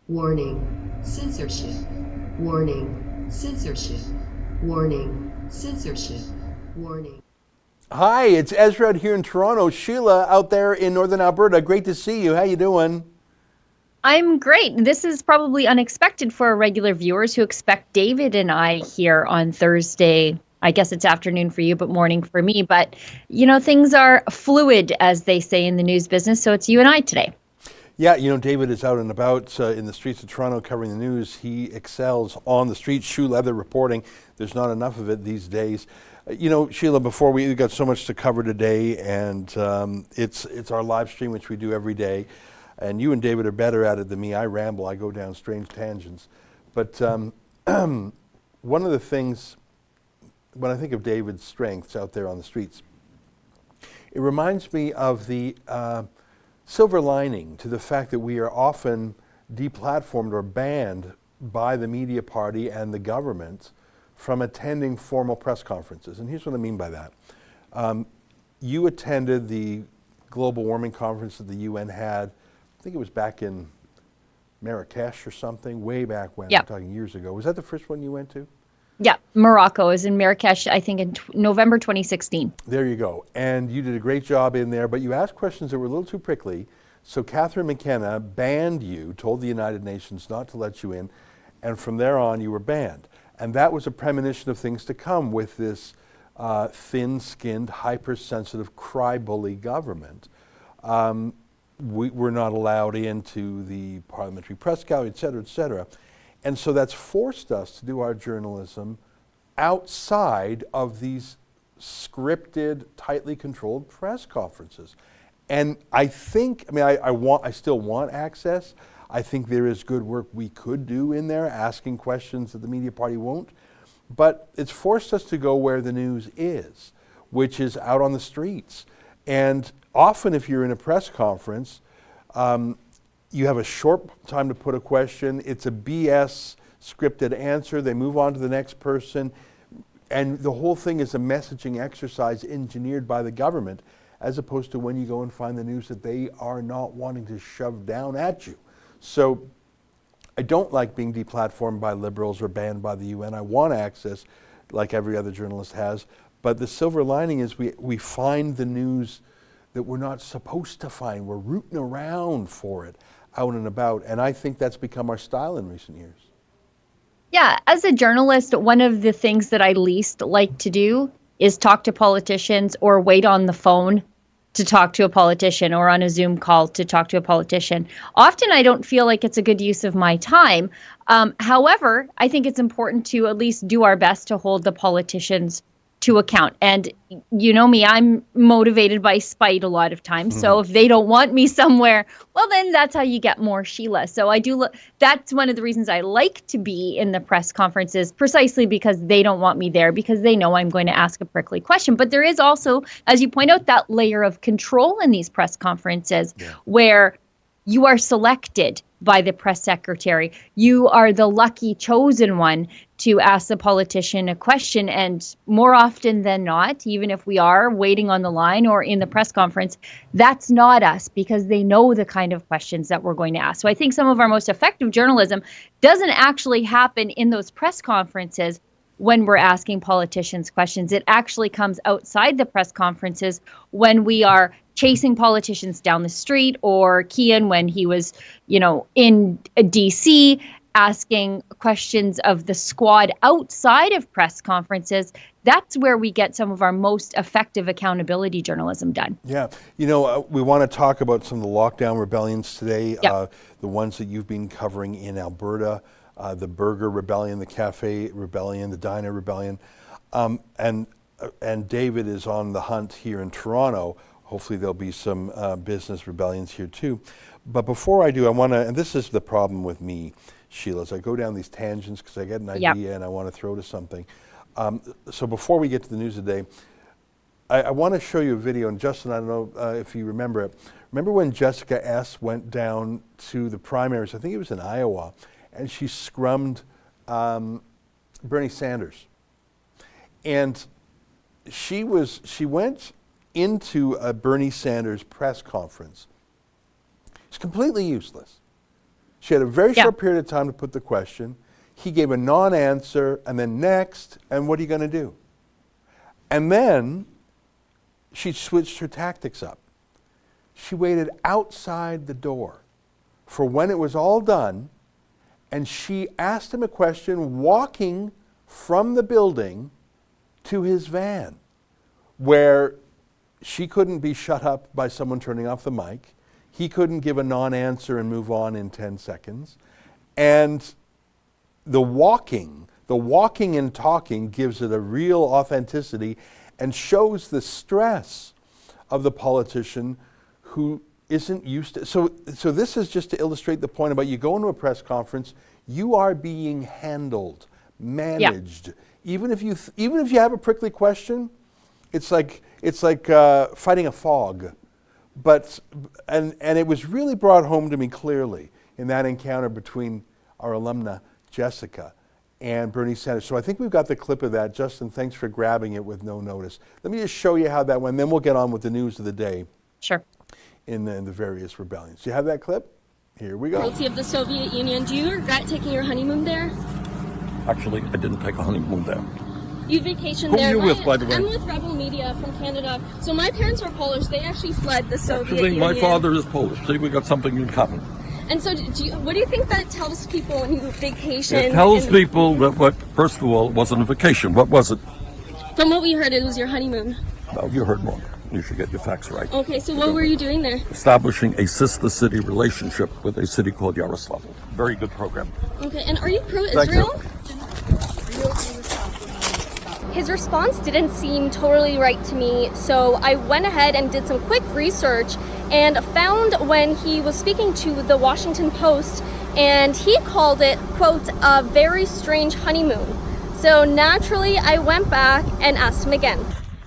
Warning, censorship. Warning, censorship. Warning, censorship. Warning. Hi, it's Ezra out here in Toronto. Sheila out there in northern Alberta. Great to see you. How you doing? I'm great. This is probably unexpected for our regular viewers who expect David and I here on Thursday. I guess it's afternoon for you, but morning for me. But, things are fluid, as they say in the news business. So it's you and I today. Yeah, David is out and about in the streets of Toronto covering the news. He excels on the streets, shoe leather reporting. There's not enough of it these days. Sheila, before we've got so much to cover today, and it's our live stream, which we do every day. And you and David are better at it than me. I ramble. I go down strange tangents. But one of the things, when I think of David's strengths out there on the streets, it reminds me of the silver lining to the fact that we are often deplatformed or banned by the media party and the government from attending formal press conferences. And here's what I mean by that. You attended the global warming conference that the UN had, I think it was back in Marrakesh or something, way back when. Yep. I'm talking years ago. Was that the first one you went to? Yeah, Morocco is in Marrakesh, I think, in November 2016. There you go. And you did a great job in there, but you asked questions that were a little too prickly. So Catherine McKenna banned you, told the United Nations not to let you in, and from there on you were banned. And that was a premonition of things to come with this thin-skinned, hypersensitive, cry-bully government. We were not allowed into the parliamentary press gallery, et cetera, et cetera. And so that's forced us to do our journalism outside of these scripted, tightly controlled press conferences. And I think, I still want access. I think there is good work we could do in there, asking questions that the media party won't. But it's forced us to go where the news is, which is out on the streets. And often if you're in a press conference, you have a short time to put a question. It's a BS scripted answer. They move on to the next person. And the whole thing is a messaging exercise engineered by the government, as opposed to when you go and find the news that they are not wanting to shove down at you. So I don't like being deplatformed by liberals or banned by the UN. I want access like every other journalist has. But the silver lining is we find the news that we're not supposed to find. We're rooting around for it out and about. And I think that's become our style in recent years. Yeah, as a journalist, one of the things that I least like to do is talk to politicians or wait on the phone to talk to a politician or on a Zoom call to talk to a politician. Often I don't feel like it's a good use of my time. However, I think it's important to at least do our best to hold the politicians to account. And you know me, I'm motivated by spite a lot of times. So if they don't want me somewhere, well, then that's how you get more Sheila. So I do that's one of the reasons I like to be in the press conferences, precisely because they don't want me there, because they know I'm going to ask a prickly question. But there is also, as you point out, that layer of control in these press conferences where you are selected by the press secretary. You are the lucky chosen one to ask the politician a question. And more often than not, even if we are waiting on the line or in the press conference, that's not us, because they know the kind of questions that we're going to ask. So I think some of our most effective journalism doesn't actually happen in those press conferences when we're asking politicians questions. It actually comes outside the press conferences when we are chasing politicians down the street, or Kean when he was, in DC, asking questions of the squad outside of press conferences. That's where we get some of our most effective accountability journalism done. Yeah. We want to talk about some of the lockdown rebellions today, Yep. the ones that you've been covering in Alberta, the Burger Rebellion, the Cafe Rebellion, the Diner Rebellion. And David is on the hunt here in Toronto. Hopefully there'll be some business rebellions here too. But before I do, I want to, and this is the problem with me, Sheila, is I go down these tangents because I get an idea and I want to throw to something. So before we get to the news today, I want to show you a video, and Justin, I don't know if you remember it. Remember when Jessica S. went down to the primaries, I think it was in Iowa, and she scrummed Bernie Sanders. And she went into a Bernie Sanders press conference. It's completely useless. She had a very short period of time to put the question. He gave a non-answer, and then next, and what are you going to do? And then she switched her tactics up. She waited outside the door for when it was all done, and she asked him a question walking from the building to his van, where she couldn't be shut up by someone turning off the mic. He couldn't give a non-answer and move on in 10 seconds. And the walking and talking gives it a real authenticity and shows the stress of the politician who isn't used to. So this is just to illustrate the point about you go into a press conference, you are being handled, managed. Even if you have a prickly question, it's like fighting a fog. And it was really brought home to me clearly in that encounter between our alumna Jessica and Bernie Sanders. So I think we've got the clip of that. Justin, thanks for grabbing it with no notice. Let me just show you how that went, then we'll get on with the news of the day. Sure. In the various rebellions. Do you have that clip? Here we go. Guilty of the Soviet Union. Do you regret taking your honeymoon there? Actually, I didn't take a honeymoon there. You vacationed Who there. are you with, by the way? I'm with Rebel Media from Canada. So my parents were Polish. They actually fled the Soviet Actually, Union. my father is Polish. See, we got something in common. And so, what do you think that tells people when you vacation? It tells people that first of all, it wasn't a vacation. What was it? From what we heard, it was your honeymoon. No, you heard wrong. You should get your facts right. Okay, so what were you doing there? Establishing a sister city relationship with a city called Yaroslavl. Very good program. Okay, and are you pro-Israel? His response didn't seem totally right to me, so I went ahead and did some quick research and found when he was speaking to the Washington Post, and he called it, quote, a very strange honeymoon. So naturally, I went back and asked him again.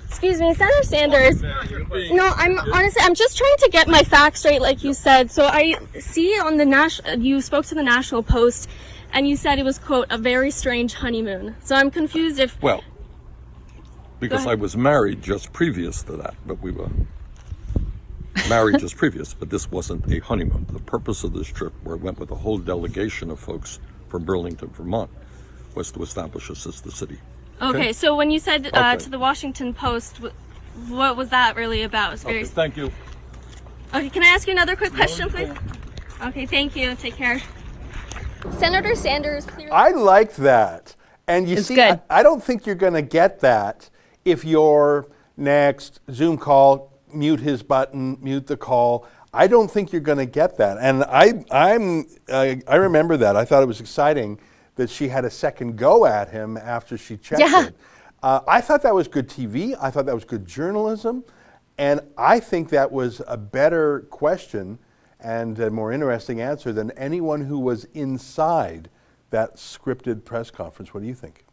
Excuse me, Senator Sanders. No, I'm just trying to get my facts straight, like you said. So I see on the you spoke to the National Post, and you said it was, quote, a very strange honeymoon. So I'm confused if... Well, because I was married just previous to that, but we were married just previous, but this wasn't a honeymoon. The purpose of this trip, where I went with a whole delegation of folks from Burlington, Vermont, was to establish a sister city. Okay, so when you said to the Washington Post, what was that really about? It was very... Okay, thank you. Okay, can I ask you another quick question, please? Okay, thank you. Take care. Senator Sanders clearly... I like that. And you It's see, good. I don't think you're going to get that if your next Zoom call, mute his button, mute the call. I don't think you're going to get that. And I remember that. I thought it was exciting that she had a second go at him after she checked it. I thought that was good TV. I thought that was good journalism. And I think that was a better question and a more interesting answer than anyone who was inside that scripted press conference. What do you think?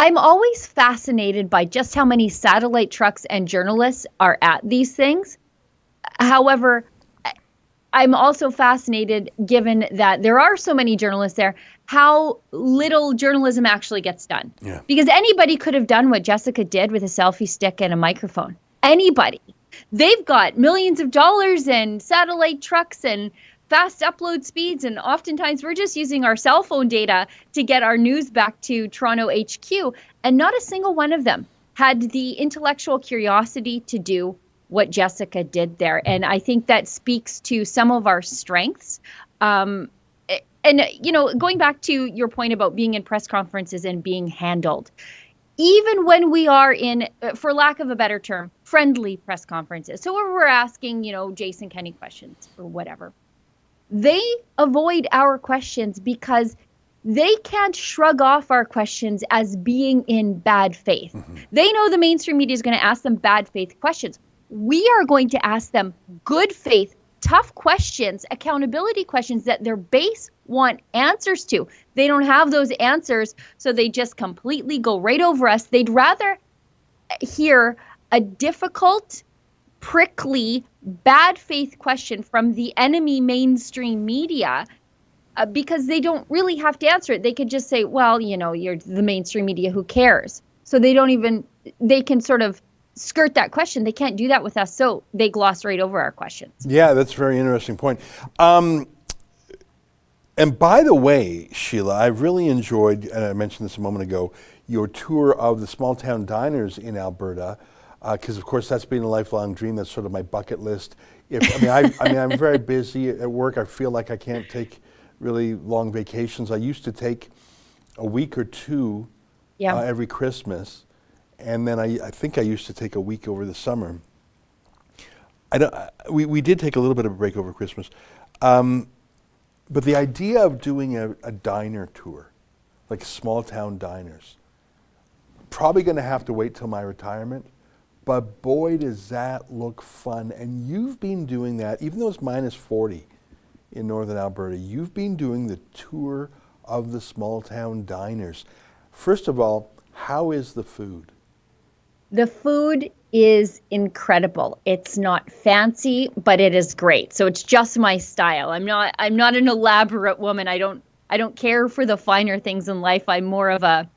I'm always fascinated by just how many satellite trucks and journalists are at these things. However, I'm also fascinated, given that there are so many journalists there, how little journalism actually gets done. Yeah. Because anybody could have done what Jessica did with a selfie stick and a microphone. Anybody. They've got millions of dollars and satellite trucks and fast upload speeds, and oftentimes we're just using our cell phone data to get our news back to Toronto HQ, and not a single one of them had the intellectual curiosity to do what Jessica did there. And I think that speaks to some of our strengths. And, you know, going back to your point about being in press conferences and being handled, even when we are in, for lack of a better term, friendly press conferences, so where we're asking, you know, Jason Kenney questions or whatever, they avoid our questions because they can't shrug off our questions as being in bad faith. Mm-hmm. They know the mainstream media is going to ask them bad faith questions. We are going to ask them good faith, tough questions, accountability questions that their base want answers to. They don't have those answers, so they just completely go right over us. They'd rather hear a difficult, prickly, bad faith question from the enemy mainstream media because they don't really have to answer it. They could just say, well, you know, you're the mainstream media, who cares? So they can sort of skirt that question. They can't do that with us, so they gloss right over our questions. Yeah, that's a very interesting point. And by the way, Sheila, I've really enjoyed, and I mentioned this a moment ago, your tour of the small town diners in Alberta, because of course that's been a lifelong dream. That's sort of my bucket list. I'm very busy at work. I feel like I can't take really long vacations. I used to take a week or two every Christmas, and then I think I used to take a week over the summer. We did take a little bit of a break over Christmas. But the idea of doing a diner tour, like small town diners, probably going to have to wait till my retirement, but boy, does that look fun. And you've been doing that, even though it's minus 40 in northern Alberta, you've been doing the tour of the small town diners. First of all, how is the food? The food is incredible. It's not fancy, but it is great. So it's just my style. I'm not an elaborate woman. I don't care for the finer things in life. I'm more of a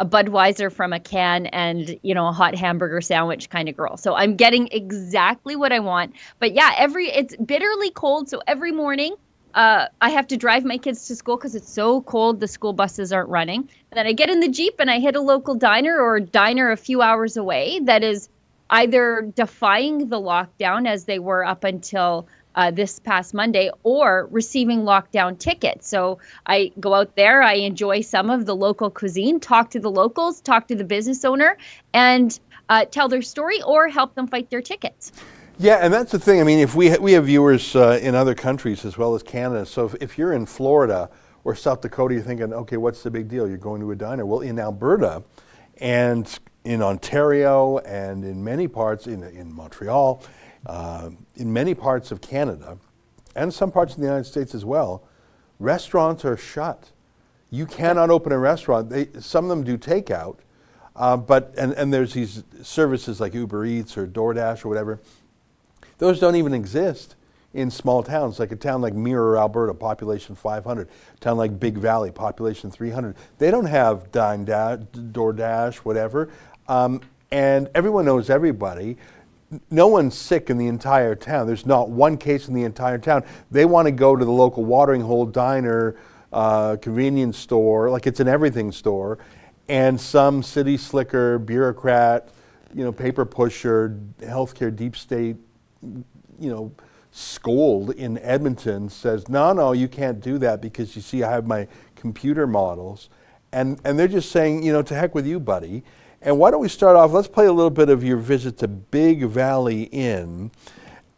Budweiser from a can and, a hot hamburger sandwich kind of girl. So I'm getting exactly what I want. But yeah, it's bitterly cold. So every morning I have to drive my kids to school because it's so cold. The school buses aren't running. And then I get in the Jeep and I hit a local diner or diner a few hours away that is either defying the lockdown as they were up until this past Monday, or receiving lockdown tickets. So I go out there, I enjoy some of the local cuisine, talk to the locals, talk to the business owner, and tell their story or help them fight their tickets. Yeah, and that's the thing. I mean, if we have viewers in other countries as well as Canada, so if you're in Florida or South Dakota, you're thinking, okay, what's the big deal? You're going to a diner. Well, in Alberta and in Ontario and in many parts, in Montreal, in many parts of Canada, and some parts of the United States as well, restaurants are shut. You cannot open a restaurant. Some of them do takeout, but there's these services like Uber Eats or DoorDash or whatever. Those don't even exist in small towns, like a town like Mirror, Alberta, population 500, a town like Big Valley, population 300. They don't have DoorDash, whatever, and everyone knows everybody. No one's sick in the entire town. There's not one case in the entire town. They want to go to the local watering hole, diner, convenience store, like it's an everything store, and some city slicker, bureaucrat, paper pusher, healthcare deep state, scold in Edmonton says, no, you can't do that because you see I have my computer models. And they're just saying, to heck with you, buddy. And why don't we start off, let's play a little bit of your visit to Big Valley Inn.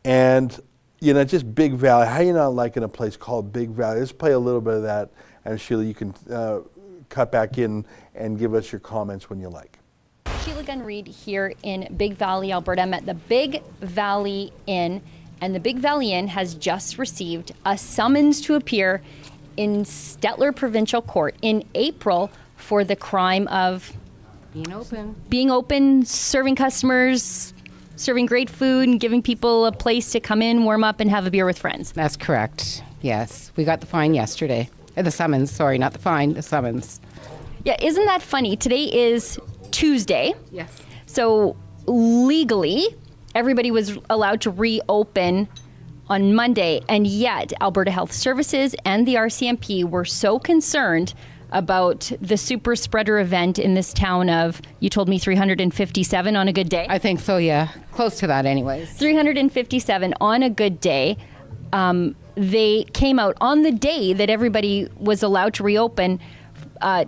And, just Big Valley. How you not liking a place called Big Valley? Let's play a little bit of that. And Sheila, you can cut back in and give us your comments when you like. Sheila Gunn Reid here in Big Valley, Alberta. I'm at the Big Valley Inn, and the Big Valley Inn has just received a summons to appear in Stettler Provincial Court in April for the crime of being open, serving customers, serving great food, and giving people a place to come in, warm up, and have a beer with friends. That's correct. Yes, we got the fine yesterday. The summons, sorry, not the fine, the summons. Yeah, isn't that funny? Today is Tuesday. Yes. So legally, everybody was allowed to reopen on Monday, and yet Alberta Health Services and the RCMP were so concerned about the super spreader event in this town of, you told me 357 on a good day? I think so, yeah. Close to that anyways. 357 on a good day. They came out on the day that everybody was allowed to reopen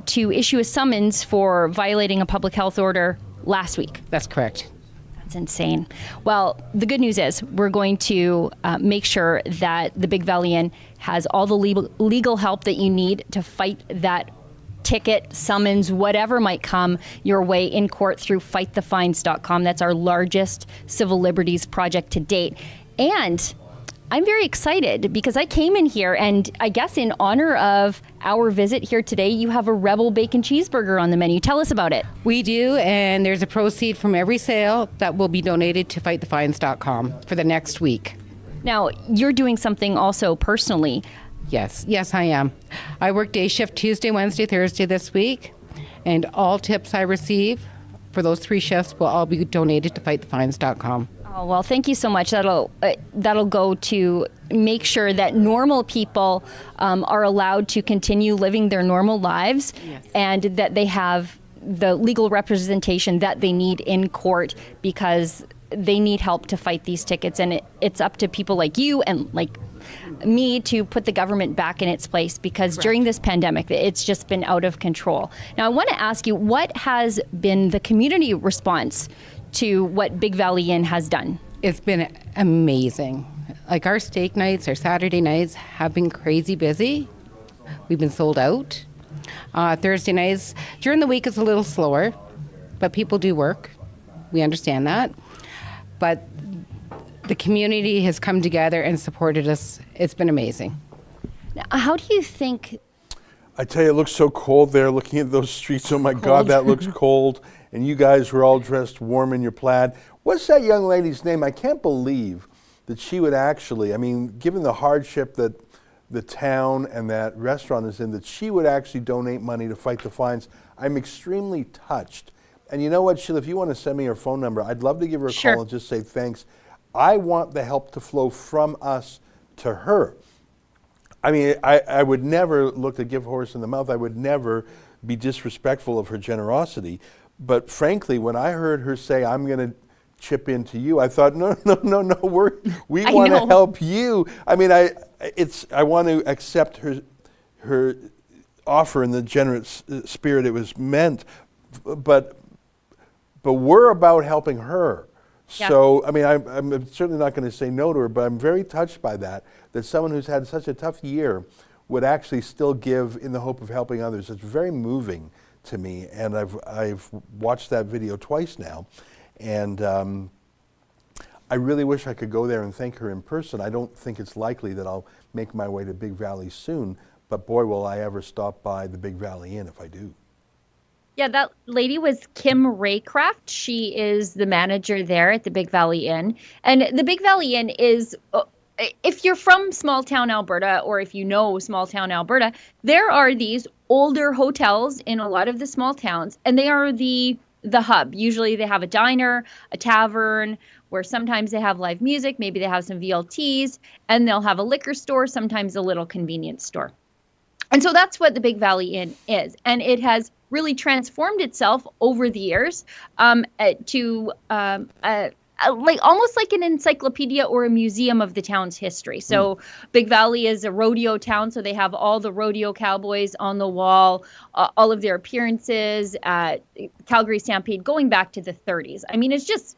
to issue a summons for violating a public health order last week. That's correct. That's insane. Well, the good news is we're going to make sure that the Big Valley Inn has all the legal help that you need to fight that ticket, summons, whatever might come your way in court through fightthefines.com. That's our largest civil liberties project to date. And I'm very excited because I came in here and I guess in honor of our visit here today, you have a Rebel Bacon Cheeseburger on the menu. Tell us about it. We do, and there's a proceed from every sale that will be donated to fightthefines.com for the next week. Now, you're doing something also personally. Yes, I am. I work day shift Tuesday, Wednesday, Thursday this week, and all tips I receive for those 3 shifts will all be donated to fightthefines.com. Oh, well, thank you so much. That'll go to make sure that normal people are allowed to continue living their normal lives, and that they have the legal representation that they need in court, because they need help to fight these tickets. And it's up to people like you and like me to put the government back in its place, because during this pandemic, it's just been out of control. Now, I want to ask you, what has been the community response to what Big Valley Inn has done? It's been amazing. Like, our steak nights, our Saturday nights have been crazy busy. We've been sold out. Thursday nights, during the week, it's a little slower, but people do work. We understand that. But the community has come together and supported us. It's been amazing. Now, how do you think? I tell you, it looks so cold there looking at those streets. Oh my God, that looks cold. And you guys were all dressed warm in your plaid. What's that young lady's name? I can't believe that she would actually, I mean, given the hardship that the town and that restaurant is in, that she would actually donate money to fight the fines. I'm extremely touched. And you know what, Sheila, if you want to send me her phone number, I'd love to give her a call and just say thanks. I want the help to flow from us to her. I mean, I would never look to give a horse in the mouth. I would never be disrespectful of her generosity. But frankly, when I heard her say, I'm going to chip into you, I thought, no, we want to help you. I mean, I want to accept her offer in the generous spirit it was meant, but we're about helping her. Yeah. So, I mean, I'm certainly not going to say no to her, but I'm very touched by that someone who's had such a tough year would actually still give in the hope of helping others. It's very moving to me, and I've watched that video twice now, and I really wish I could go there and thank her in person. I don't think it's likely that I'll make my way to Big Valley soon, but boy, will I ever stop by the Big Valley Inn if I do. Yeah, that lady was Kim Raycraft. She is the manager there at the Big Valley Inn. And the Big Valley Inn is, if you're from small town Alberta, or if you know small town Alberta, there are these older hotels in a lot of the small towns, and they are the hub. Usually they have a diner, a tavern, where sometimes they have live music, maybe they have some VLTs, and they'll have a liquor store, sometimes a little convenience store. And so that's what the Big Valley Inn is. And it has really transformed itself over the years to like almost like an encyclopedia or a museum of the town's history. So Big Valley is a rodeo town, so they have all the rodeo cowboys on the wall, all of their appearances at Calgary Stampede going back to the 30s. I mean, it's just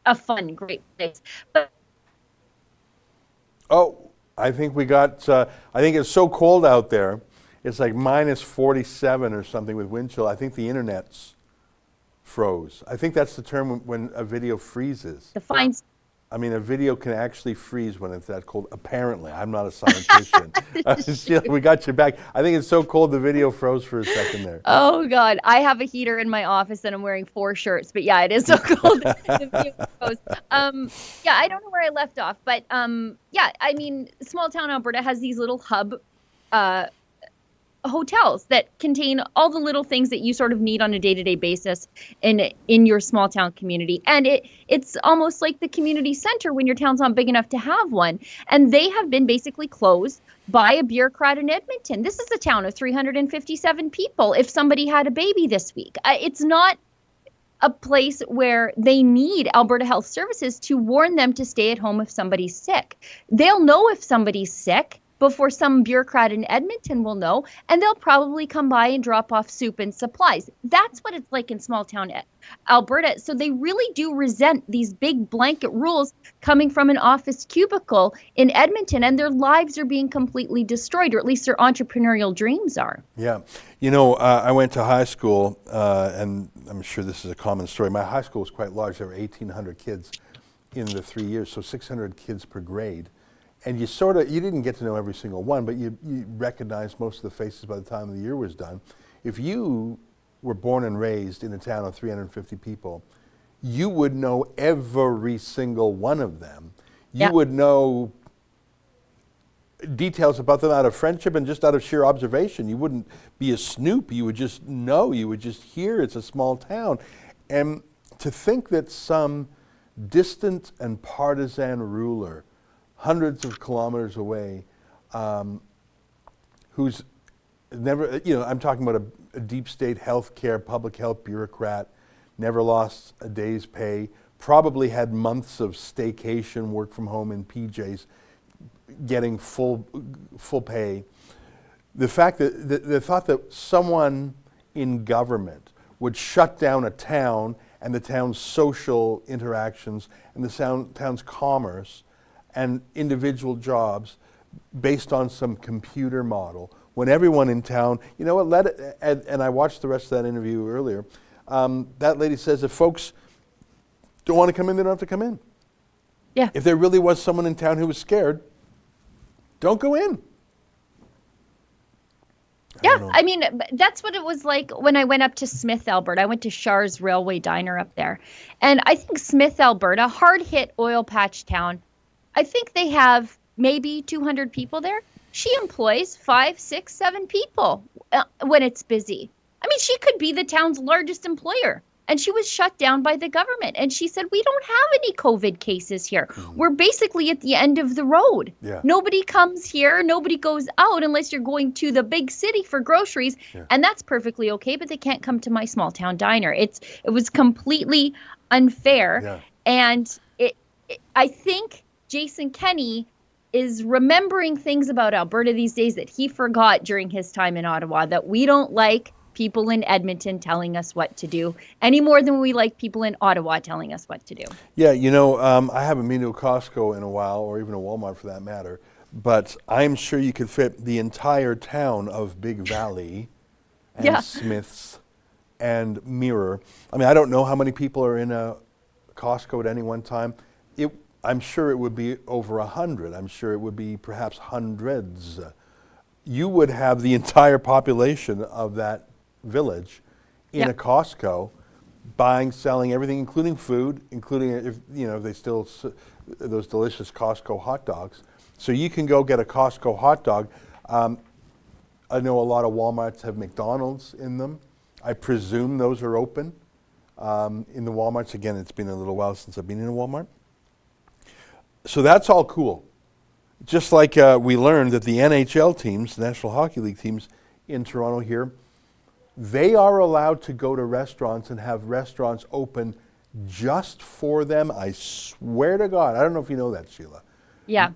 a fun, great place. But I think we got, I think it's so cold out there. It's like minus 47 or something with wind chill. I think the internet's froze. I think that's the term when a video freezes. The fines. I mean, a video can actually freeze when it's that cold. Apparently, I'm not a scientist. Sheila, we got you back. I think it's so cold the video froze for a second there. Oh God, I have a heater in my office and I'm wearing 4 shirts. But yeah, it is so cold. The video froze. Yeah, I don't know where I left off, but yeah, I mean, small town Alberta has these little hub hotels that contain all the little things that you sort of need on a day-to-day basis in your small town community. And it's almost like the community center when your town's not big enough to have one. And they have been basically closed by a bureaucrat in Edmonton. This is a town of 357 people. If somebody had a baby this week, it's not a place where they need Alberta Health Services to warn them to stay at home if somebody's sick. They'll know if somebody's sick before some bureaucrat in Edmonton will know, and they'll probably come by and drop off soup and supplies. That's what it's like in small town Alberta. So they really do resent these big blanket rules coming from an office cubicle in Edmonton, and their lives are being completely destroyed, or at least their entrepreneurial dreams are. Yeah. You know, I went to high school, and I'm sure this is a common story. My high school was quite large. There were 1,800 kids in the 3 years, so 600 kids per grade. And you didn't get to know every single one, but you recognized most of the faces by the time the year was done. If you were born and raised in a town of 350 people, you would know every single one of them. You would know details about them out of friendship and just out of sheer observation. You wouldn't be a snoop. You would just know. You would just hear it's a small town. And to think that some distant and partisan ruler, hundreds of kilometers away, who's never, I'm talking about a deep state healthcare, public health bureaucrat, never lost a day's pay, probably had months of staycation, work from home in PJs, getting full pay. The fact that the thought that someone in government would shut down a town and the town's social interactions and the town's commerce and individual jobs based on some computer model, when everyone in town, and I watched the rest of that interview earlier, that lady says if folks don't want to come in, they don't have to come in. Yeah. If there really was someone in town who was scared, don't go in. Yeah, I mean, that's what it was like when I went up to Smith, Alberta. I went to Shar's Railway Diner up there. And I think Smith, Alberta, hard-hit oil patch town, I think they have maybe 200 people there. She employs 5, 6, 7 people when it's busy. I mean, she could be the town's largest employer. And she was shut down by the government. And she said, we don't have any COVID cases here. We're basically at the end of the road. Yeah. Nobody comes here. Nobody goes out unless you're going to the big city for groceries. Yeah. And that's perfectly okay. But they can't come to my small town diner. It was completely unfair. Yeah. And I think Jason Kenney is remembering things about Alberta these days that he forgot during his time in Ottawa, that we don't like people in Edmonton telling us what to do any more than we like people in Ottawa telling us what to do. Yeah, I haven't been to a Costco in a while, or even a Walmart for that matter, but I'm sure you could fit the entire town of Big Valley and Yeah. Smiths and Mirror. I mean, I don't know how many people are in a Costco at any one time. I'm sure it would be over 100. I'm sure it would be perhaps hundreds. You would have the entire population of that village in Yeah. a Costco, buying, selling everything, including food, including if they still those delicious Costco hot dogs. So you can go get a Costco hot dog. I know a lot of Walmarts have McDonald's in them. I presume those are open in the Walmarts. Again, it's been a little while since I've been in a Walmart. So that's all cool. Just like we learned that the NHL teams, National Hockey League teams in Toronto here, they are allowed to go to restaurants and have restaurants open just for them. I swear to God. I don't know if you know that, Sheila. Yeah.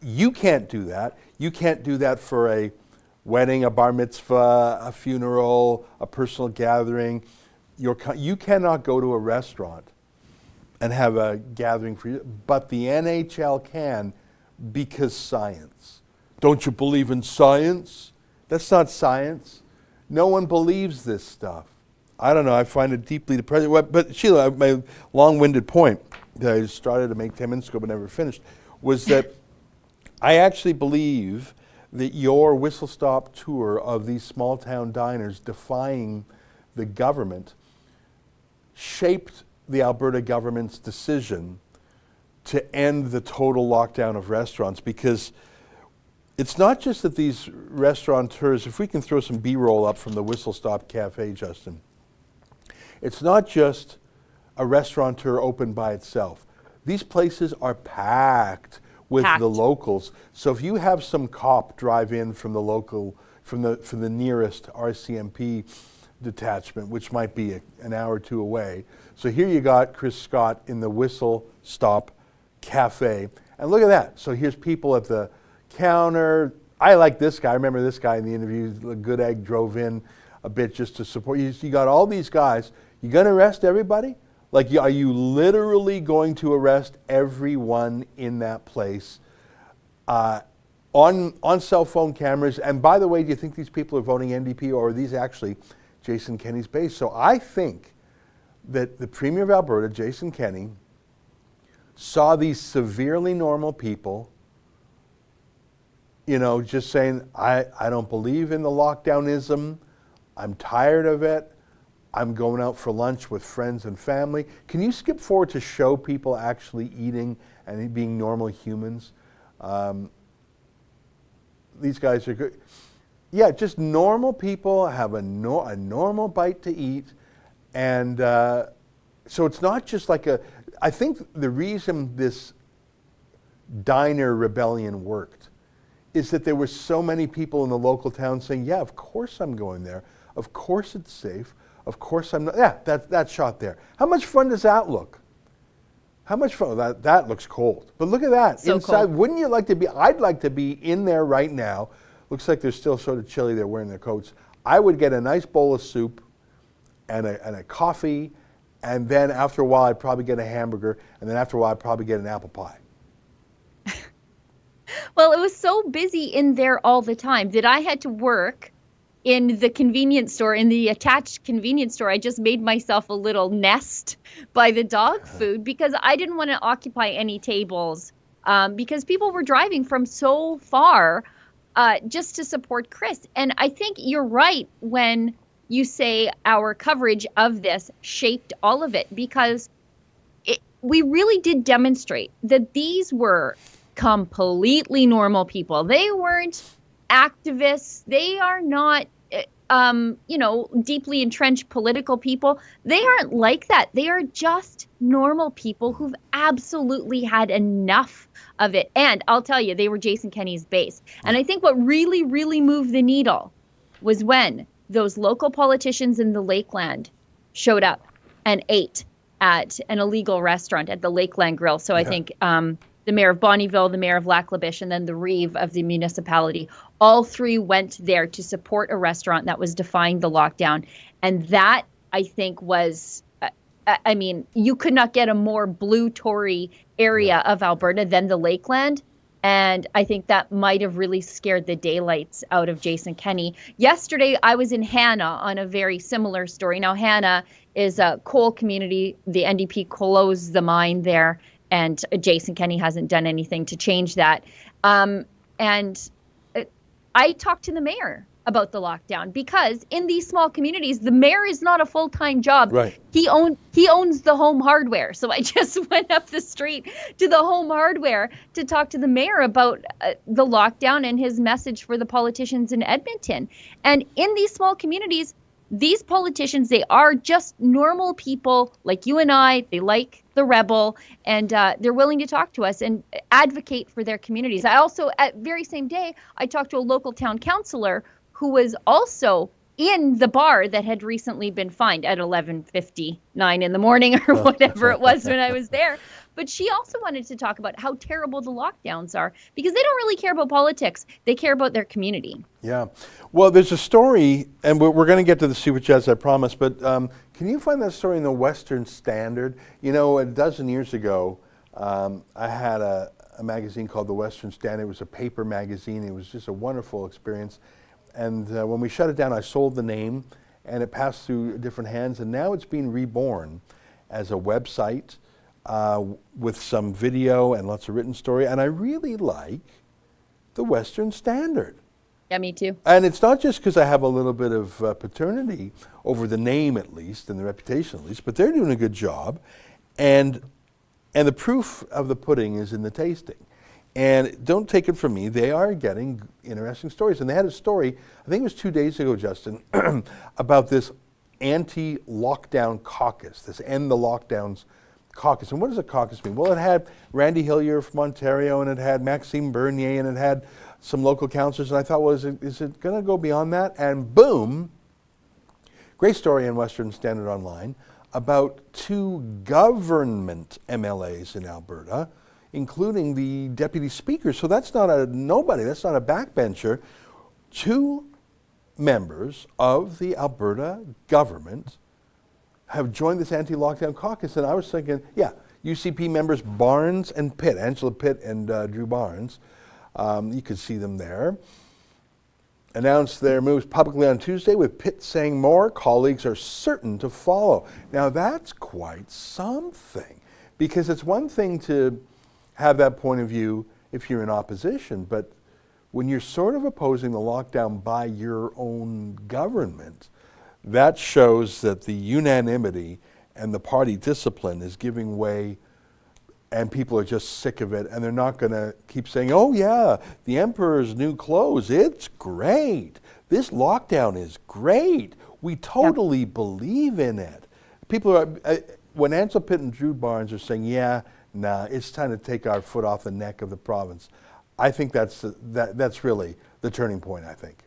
You can't do that. You can't do that for a wedding, a bar mitzvah, a funeral, a personal gathering. You cannot go to a restaurant and have a gathering for you, but the NHL can, because science. Don't you believe in science? That's not science. No one believes this stuff. I don't know, I find it deeply depressing. But Sheila, my long-winded point that I started to make 10 minutes ago but never finished was that I actually believe that your whistle-stop tour of these small-town diners defying the government shaped the Alberta government's decision to end the total lockdown of restaurants, because it's not just that these restaurateurs, if we can throw some B-roll up from the Whistle Stop Cafe, Justin, it's not just a restaurateur open by itself. These places are packed with the locals. So if you have some cop drive in from the local, from the nearest RCMP detachment, which might be an hour or two away. So here you got Chris Scott in the Whistle Stop Cafe. And look at that. So here's people at the counter. I like this guy. I remember this guy in the interview. Good Egg drove in a bit just to support you. You got all these guys. You going to arrest everybody? Like, are you literally going to arrest everyone in that place on cell phone cameras? And by the way, do you think these people are voting NDP, or are these actually Jason Kenney's base? So I think that the Premier of Alberta, Jason Kenney, saw these severely normal people, just saying, I don't believe in the lockdownism. I'm tired of it. I'm going out for lunch with friends and family. Can you skip forward to show people actually eating and being normal humans? These guys are good. Yeah, just normal people have a normal bite to eat. And so it's not just like I think the reason this diner rebellion worked is that there were so many people in the local town saying, yeah, of course I'm going there. Of course it's safe. Of course I'm not. Yeah, that shot there. How much fun does that look? How much fun? That looks cold. But look at that. So inside, cold. wouldn't you like to be? I'd like to be in there right now. Looks like they're still sort of chilly. They're wearing their coats. I would get a nice bowl of soup and a coffee, and then after a while I'd probably get a hamburger, and then after a while I'd probably get an apple pie. Well, it was so busy in there all the time that I had to work in the convenience store, in the attached convenience store. I just made myself a little nest by the dog food because I didn't want to occupy any tables because people were driving from so far just to support Chris. And I think you're right when you say our coverage of this shaped all of it, because we really did demonstrate that these were completely normal people. They weren't activists. They are not, deeply entrenched political people. They aren't like that. They are just normal people who've absolutely had enough of it. And I'll tell you, they were Jason Kenney's base. And I think what really, really moved the needle was when those local politicians in the Lakeland showed up and ate at an illegal restaurant at the Lakeland Grill. So I think the mayor of Bonnyville, the mayor of Lac La Biche, and then the Reeve of the municipality, all three went there to support a restaurant that was defying the lockdown. And that, I think, was, you could not get a more blue Tory area of Alberta than the Lakeland. And I think that might have really scared the daylights out of Jason Kenney. Yesterday, I was in Hanna on a very similar story. Now, Hanna is a coal community. The NDP closed the mine there, and Jason Kenney hasn't done anything to change that. And I talked to the mayor about the lockdown, because in these small communities, the mayor is not a full-time job. Right. He owns the Home Hardware. So I just went up the street to the Home Hardware to talk to the mayor about the lockdown and his message for the politicians in Edmonton. And in these small communities, these politicians, they are just normal people like you and I. They like the rebel, and they're willing to talk to us and advocate for their communities. I also, at very same day, I talked to a local town councillor who was also in the bar that had recently been fined at 11:59 in the morning or whatever it was when I was there. But she also wanted to talk about how terrible the lockdowns are, because they don't really care about politics. They care about their community. Yeah. Well, there's a story, and we're going to get to the Super Chats, I promise, but can you find that story in the Western Standard? You know, a dozen years ago, I had a magazine called the Western Standard. It was a paper magazine. It was just a wonderful experience. And when we shut it down, I sold the name, and it passed through different hands, and now it's being reborn as a website with some video and lots of written story. And I really like the Western Standard. Yeah, me too. And it's not just because I have a little bit of paternity over the name, at least, and the reputation, at least, but they're doing a good job. And the proof of the pudding is in the tasting. And don't take it from me, they are getting interesting stories. And they had a story, I think it was 2 days ago, Justin, about this anti-lockdown caucus, this End the Lockdowns caucus. And what does a caucus mean? Well, it had Randy Hillier from Ontario, and it had Maxime Bernier, and it had some local councillors. And I thought, well, is it going to go beyond that? And boom, great story in Western Standard Online about 2 government MLAs in Alberta, including the deputy speaker. So that's not a nobody, that's not a backbencher. 2 members of the Alberta government have joined this anti-lockdown caucus. And I was thinking, yeah, UCP members Barnes and Pitt, Angela Pitt and Drew Barnes, you could see them there, announced their moves publicly on Tuesday, with Pitt saying more colleagues are certain to follow. Now that's quite something, because it's one thing to have that point of view if you're in opposition, but when you're sort of opposing the lockdown by your own government, that shows that the unanimity and the party discipline is giving way, and people are just sick of it, and they're not going to keep saying, oh yeah, the emperor's new clothes, it's great. This lockdown is great. We totally believe in it. People are, when Ansel Pitt and Drew Barnes are saying, yeah, nah, it's time to take our foot off the neck of the province, I think that's really the turning point, I think.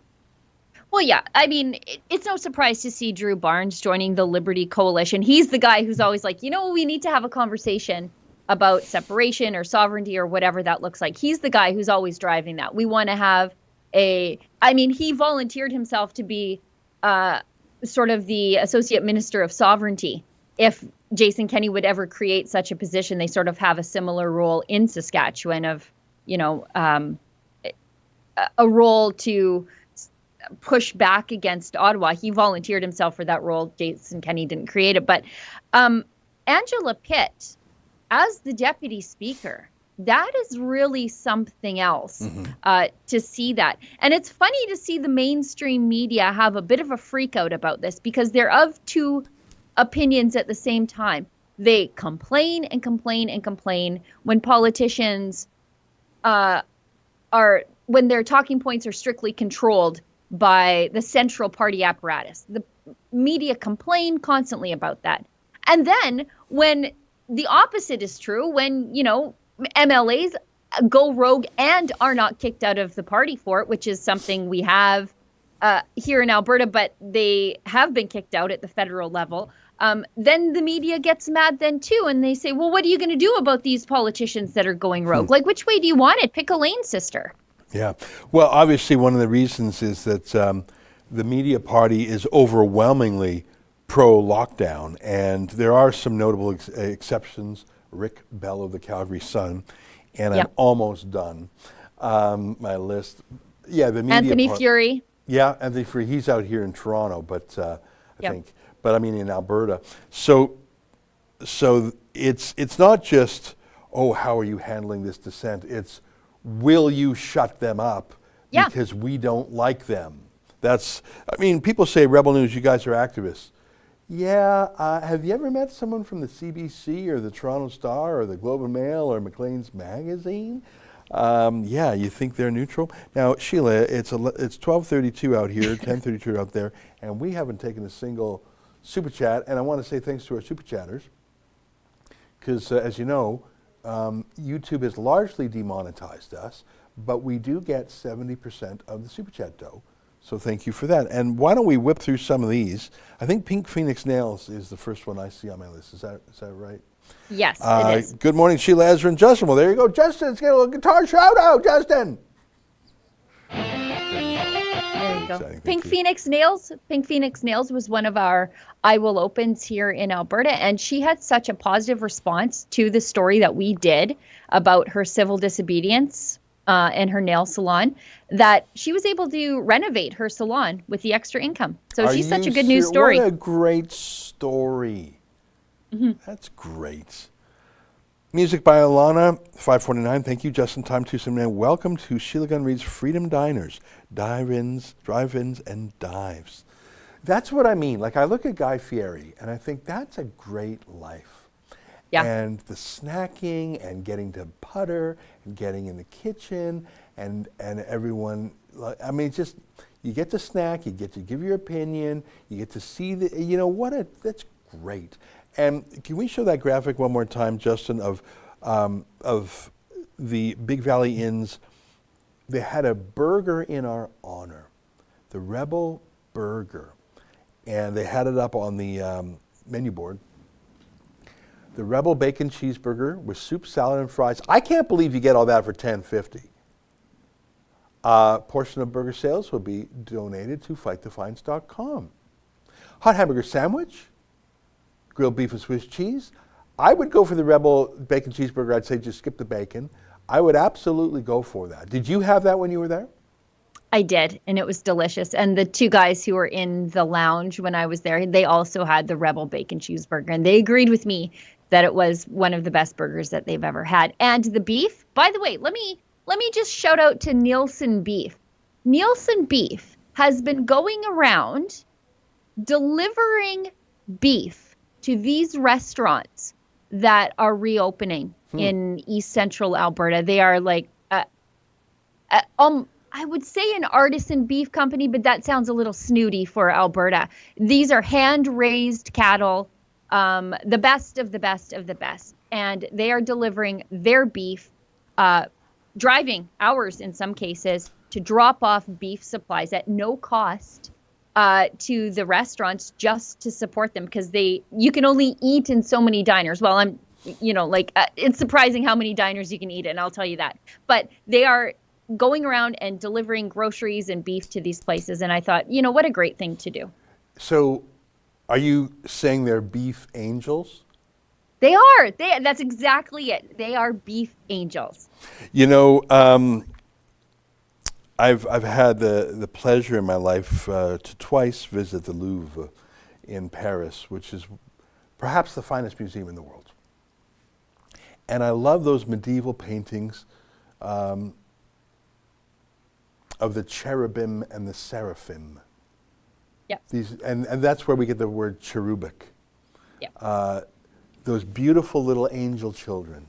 Well, yeah. I mean, it's no surprise to see Drew Barnes joining the Liberty Coalition. He's the guy who's always like, we need to have a conversation about separation or sovereignty or whatever that looks like. He's the guy who's always driving that. We want to have he volunteered himself to be sort of the associate minister of sovereignty. If Jason Kenney would ever create such a position, they sort of have a similar role in Saskatchewan of, a role to push back against Ottawa. He volunteered himself for that role. Jason Kenney didn't create it. But Angela Pitt, as the deputy speaker, that is really something else to see that. And it's funny to see the mainstream media have a bit of a freak out about this because they're of two opinions at the same time. They complain and complain and complain when politicians when their talking points are strictly controlled by the central party apparatus. The media complain constantly about that. And then when the opposite is true, when, MLAs go rogue and are not kicked out of the party for it, which is something we have here in Alberta, but they have been kicked out at the federal level, then the media gets mad then too. And they say, well, what are you going to do about these politicians that are going rogue? Like, which way do you want it? Pick a lane, sister. Yeah. Well, obviously, one of the reasons is that the media party is overwhelmingly pro-lockdown, and there are some notable exceptions. Rick Bell of the Calgary Sun, and I'm almost done. My list. Yeah, the media. Anthony Fury. Yeah, Anthony Fury. He's out here in Toronto, but I think. But I mean in Alberta. So it's not just, oh, how are you handling this dissent? It's, will you shut them up because we don't like them? People say, Rebel News, you guys are activists. Yeah, have you ever met someone from the CBC or the Toronto Star or the Globe and Mail or Maclean's Magazine? You think they're neutral? Now, Sheila, it's 12:32 out here, 10:32 out there, and we haven't taken a single super chat. And I want to say thanks to our super chatters, because as you know, YouTube has largely demonetized us, but we do get 70% of the super chat dough. So thank you for that. And why don't we whip through some of these? I think Pink Phoenix Nails is the first one I see on my list. Is that right? Yes, it is. Good morning, Sheila, Ezra, and Justin. Well, there you go. Justin, let's get a little guitar shout out, Justin. There you go. Pink Phoenix Nails was one of our I Will Opens here in Alberta, and she had such a positive response to the story that we did about her civil disobedience and her nail salon, that she was able to renovate her salon with the extra income. So she's such a good news story. What a great story. That's great. Music by Alana, 549. Thank you, Justin. Time 279. Welcome to Sheila Gunn Reid's Freedom Diners, drive-ins, and dives. That's what I mean. Like, I look at Guy Fieri, and I think that's a great life. Yeah. And the snacking and getting to putter and getting in the kitchen and everyone, just, you get to snack, you get to give your opinion, you get to see that's great. And can we show that graphic one more time, Justin, of the Big Valley Inns? They had a burger in our honor, the Rebel Burger, and they had it up on the menu board. The Rebel Bacon Cheeseburger with soup, salad, and fries. I can't believe you get all that for $10.50. Portion of burger sales will be donated to fightthefines.com. Hot hamburger sandwich, grilled beef and Swiss cheese. I would go for the Rebel Bacon Cheeseburger. I'd say just skip the bacon. I would absolutely go for that. Did you have that when you were there? I did, and it was delicious. And the two guys who were in the lounge when I was there, they also had the Rebel Bacon Cheeseburger, and they agreed with me that it was one of the best burgers that they've ever had. And the beef, by the way, let me just shout out to Nielsen Beef. Nielsen Beef has been going around delivering beef to these restaurants that are reopening in East Central Alberta. They are like, I would say an artisan beef company, but that sounds a little snooty for Alberta. These are hand-raised cattle the best of the best of the best. And they are delivering their beef, driving hours in some cases to drop off beef supplies at no cost to the restaurants just to support them, because you can only eat in so many diners. Well, it's surprising how many diners you can eat in, I'll tell you that. But they are going around and delivering groceries and beef to these places. And I thought, what a great thing to do. So are you saying they're beef angels? They are. That's exactly it. They are beef angels. I've had the pleasure in my life to twice visit the Louvre in Paris, which is perhaps the finest museum in the world. And I love those medieval paintings of the cherubim and the seraphim. Yep. And that's where we get the word cherubic. Yep. Those beautiful little angel children.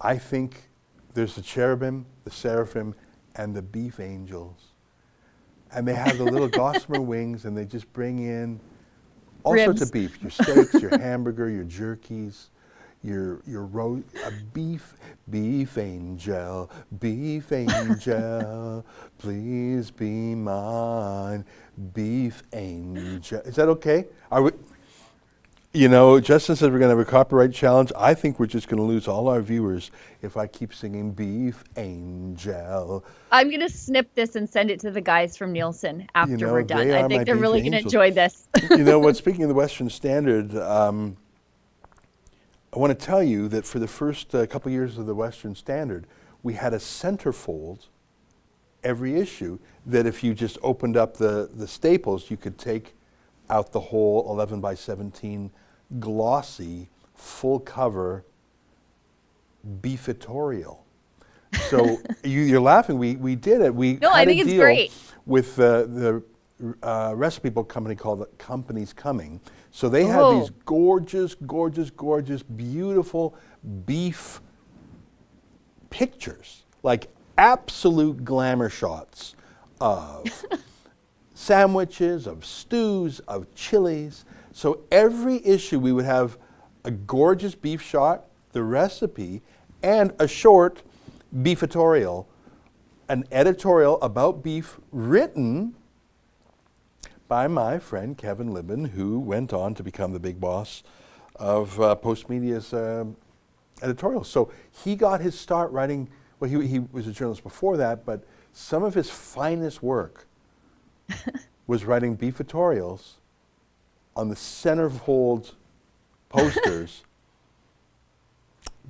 I think there's the cherubim, the seraphim, and the beef angels. And they have the little gossamer wings, and they just bring in all Ribs. sorts of beef. Your steaks, your hamburger, your jerkies, your beef angel, please be mine, beef angel. Is that okay? Are we? Justin said we're going to have a copyright challenge. I think we're just going to lose all our viewers if I keep singing Beef Angel. I'm going to snip this and send it to the guys from Nielsen after we're done. I think they're really going to enjoy this. Speaking of the Western Standard, I want to tell you that for the first couple years of the Western Standard, we had a centerfold every issue that if you just opened up the staples, you could take out the whole 11 by 17 glossy, full cover beefitorial. So you're laughing. We did it. We No, had I think a it's deal great. with the recipe book company called Company's Coming. So they had these gorgeous, beautiful beef pictures, like absolute glamour shots of sandwiches, of stews, of chilies. So every issue we would have a gorgeous beef shot, the recipe, and a short beefitorial, an editorial about beef written by my friend Kevin Libin, who went on to become the big boss of Postmedia's editorials. So he got his start writing, well, he was a journalist before that, but some of his finest work was writing beefitorials on the centerfold posters.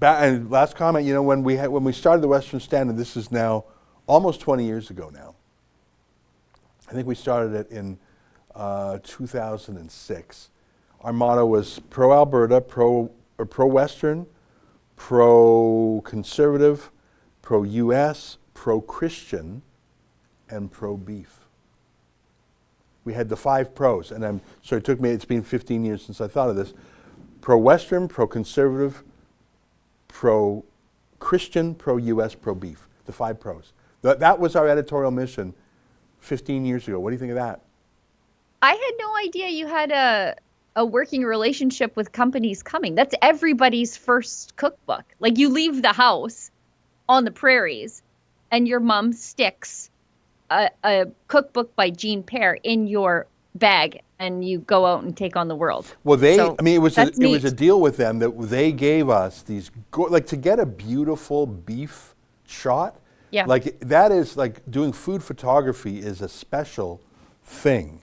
And last comment, when we started the Western Standard, this is now almost 20 years ago now. I think we started it in 2006. Our motto was pro-Alberta, pro-Western, pro-conservative, pro-US, pro-Christian, and pro-beef. We had the 5 pros, and it's been 15 years since I thought of this. Pro-Western, pro-conservative, pro-Christian, pro-US, pro-beef. The 5 pros. That was our editorial mission 15 years ago. What do you think of that? I had no idea you had a working relationship with Company's Coming. That's everybody's first cookbook. Like, you leave the house on the prairies and your mom sticks a cookbook by Jean Pear in your bag and you go out and take on the world. Well, it was a deal with them that they gave us these, to get a beautiful beef shot. Yeah. Like, that is, like, doing food photography is a special thing.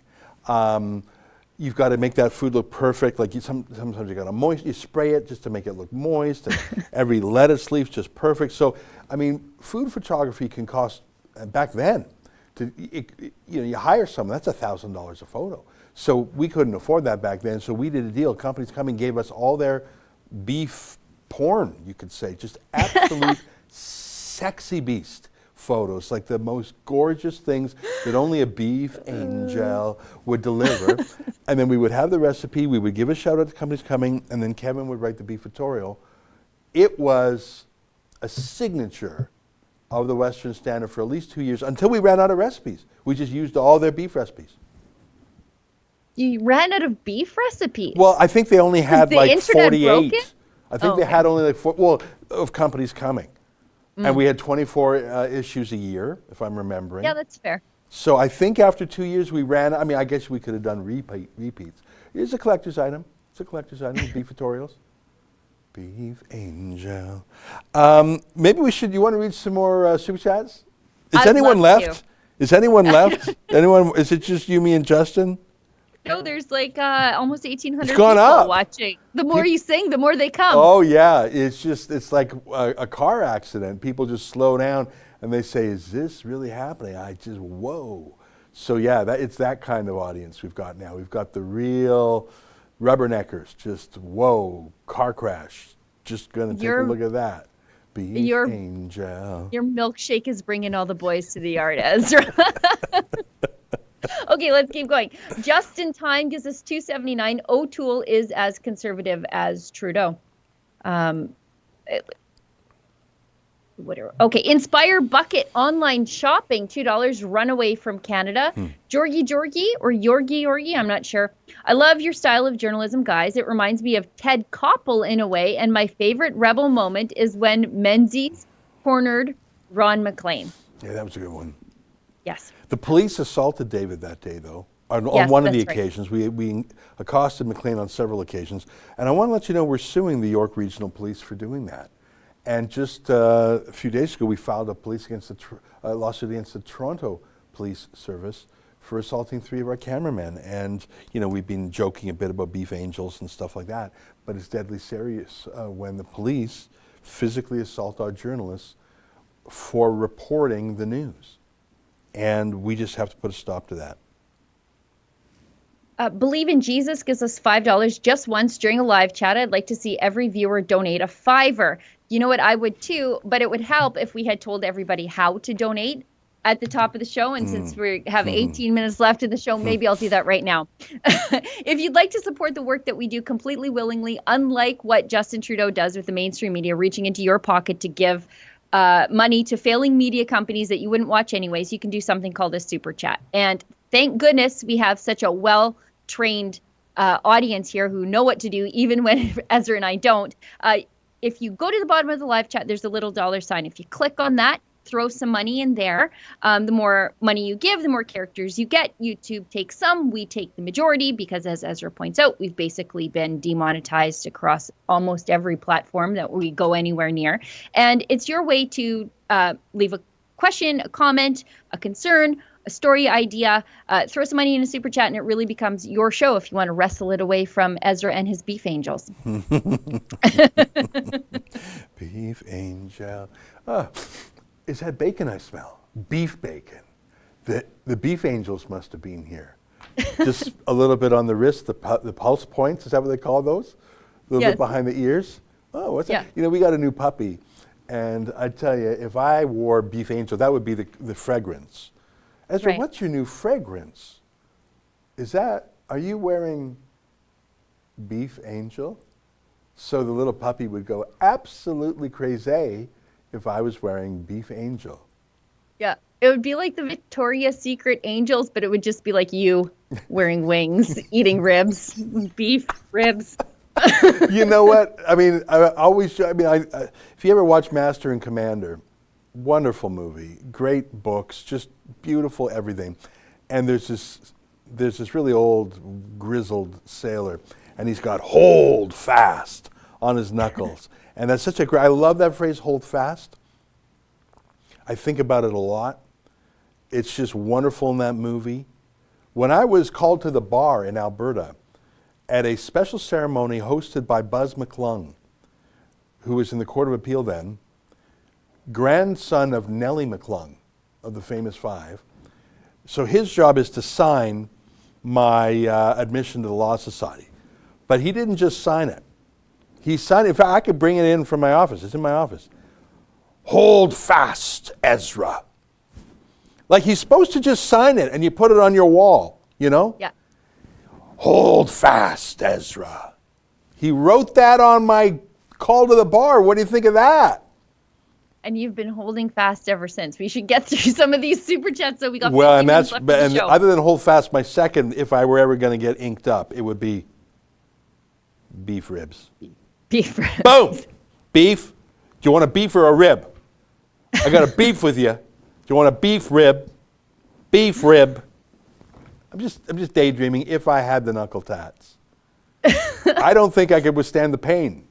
You've got to make that food look perfect. Like, sometimes you got to you spray it just to make it look moist. And every lettuce leaf's just perfect. So, food photography can cost, back then, you hire someone, that's $1,000 a photo. So we couldn't afford that back then. So we did a deal. Company's Coming gave us all their beef porn, you could say, just absolute sexy beast photos, like the most gorgeous things that only a beef angel would deliver. And then we would have the recipe, we would give a shout out to Company's Coming, and then Kevin would write the beefitorial. It was a signature of the Western Standard for at least 2 years, until we ran out of recipes. We just used all their beef recipes. You ran out of beef recipes. Well, I think they only had the like internet 48. broken? I think Oh, they okay. had only like of companies coming. And we had 24 issues a year, if I'm remembering. Yeah, that's fair. So I think after 2 years we ran, I mean, I guess we could have done repeats. It's a collector's item. It's a collector's item, beef tutorials. Beef Angel. Maybe we should, you want to read some more super chats? Is I'd anyone love left? Is anyone left? Anyone, is it just you, me, and Justin? No, there's like almost 1,800 It's gone people up. watching. The more you sing, the more they come. Oh yeah, it's like a car accident. People just slow down and they say, "Is this really happening?" Whoa. So yeah, it's that kind of audience we've got now. We've got the real rubberneckers. Just whoa, car crash. Just gonna take a look at that. Beef Angel. Your milkshake is bringing all the boys to the yard, Ezra. Okay, let's keep going. Just in Time gives us 279. O'Toole is as conservative as Trudeau. Whatever. Okay, Inspire Bucket online shopping, $2. Runaway from Canada. Georgie or Yorgie, I'm not sure. I love your style of journalism, guys. It reminds me of Ted Koppel in a way, and my favorite rebel moment is when Menzies cornered Ron MacLean. Yeah, that was a good one. Yes. The police assaulted David that day, though. On Yes, one of the that's right. occasions, we accosted McLean on several occasions, and I want to let you know we're suing the York Regional Police for doing that. And just a few days ago, we filed a lawsuit against the Toronto Police Service for assaulting 3 of our cameramen. And we've been joking a bit about beef angels and stuff like that, but it's deadly serious when the police physically assault our journalists for reporting the news. And we just have to put a stop to that. Believe in Jesus gives us $5 just once during a live chat. I'd like to see every viewer donate a $5. You know what? I would too, but it would help if we had told everybody how to donate at the top of the show. And since we have 18 minutes left in the show, maybe I'll do that right now. If you'd like to support the work that we do completely willingly, unlike what Justin Trudeau does with the mainstream media, reaching into your pocket to give money to failing media companies that you wouldn't watch anyways, you can do something called a super chat. And thank goodness we have such a well-trained audience here who know what to do, even when Ezra and I don't. If you go to the bottom of the live chat, there's a little $sign. If you click on that, throw some money in there. The more money you give, the more characters you get. YouTube takes some, we take the majority, because as Ezra points out, we've basically been demonetized across almost every platform that we go anywhere near. And it's your way to leave a question, a comment, a concern, a story idea, throw some money in a super chat, and it really becomes your show if you want to wrestle it away from Ezra and his beef angels. Beef Angel. Is that bacon I smell? Beef bacon. The beef angels must have been here. Just a little bit on the wrist, the pulse points, is that what they call those? A little bit behind the ears? Oh, what's that? We got a new puppy, and I tell you, if I wore beef angel, that would be the fragrance. Ezra, what's your new fragrance? Are you wearing Beef Angel? So the little puppy would go absolutely crazy if I was wearing Beef Angel. Yeah, it would be like the Victoria's Secret angels, but it would just be like you wearing wings, eating ribs, beef ribs. You know what? I mean, if you ever watch Master and Commander, wonderful movie, great books, just beautiful everything. And there's this really old grizzled sailor, and he's got "hold fast" on his knuckles. And that's such I love that phrase, "hold fast." I think about it a lot. It's just wonderful in that movie. When I was called to the bar in Alberta at a special ceremony hosted by Buzz McClung, who was in the Court of Appeal then, grandson of Nellie McClung of the famous Five. So his job is to sign my admission to the Law Society. But he didn't just sign it. He signed it. In fact, I could bring it in from my office. It's in my office. "Hold fast, Ezra." Like he's supposed to just sign it and you put it on your wall, Yeah. "Hold fast, Ezra." He wrote that on my call to the bar. What do you think of that? and you've been holding fast ever since. We should get through some of these super chats so we got Well, 50 and minutes that's left of the and show. other than hold fast, my second, if I were ever going to get inked up, it would be beef ribs. Beef ribs. Boom, beef. Do you want a beef or a rib? I got a beef with you. Do you want a beef rib? Beef rib. I'm just daydreaming. If I had the knuckle tats, I don't think I could withstand the pain.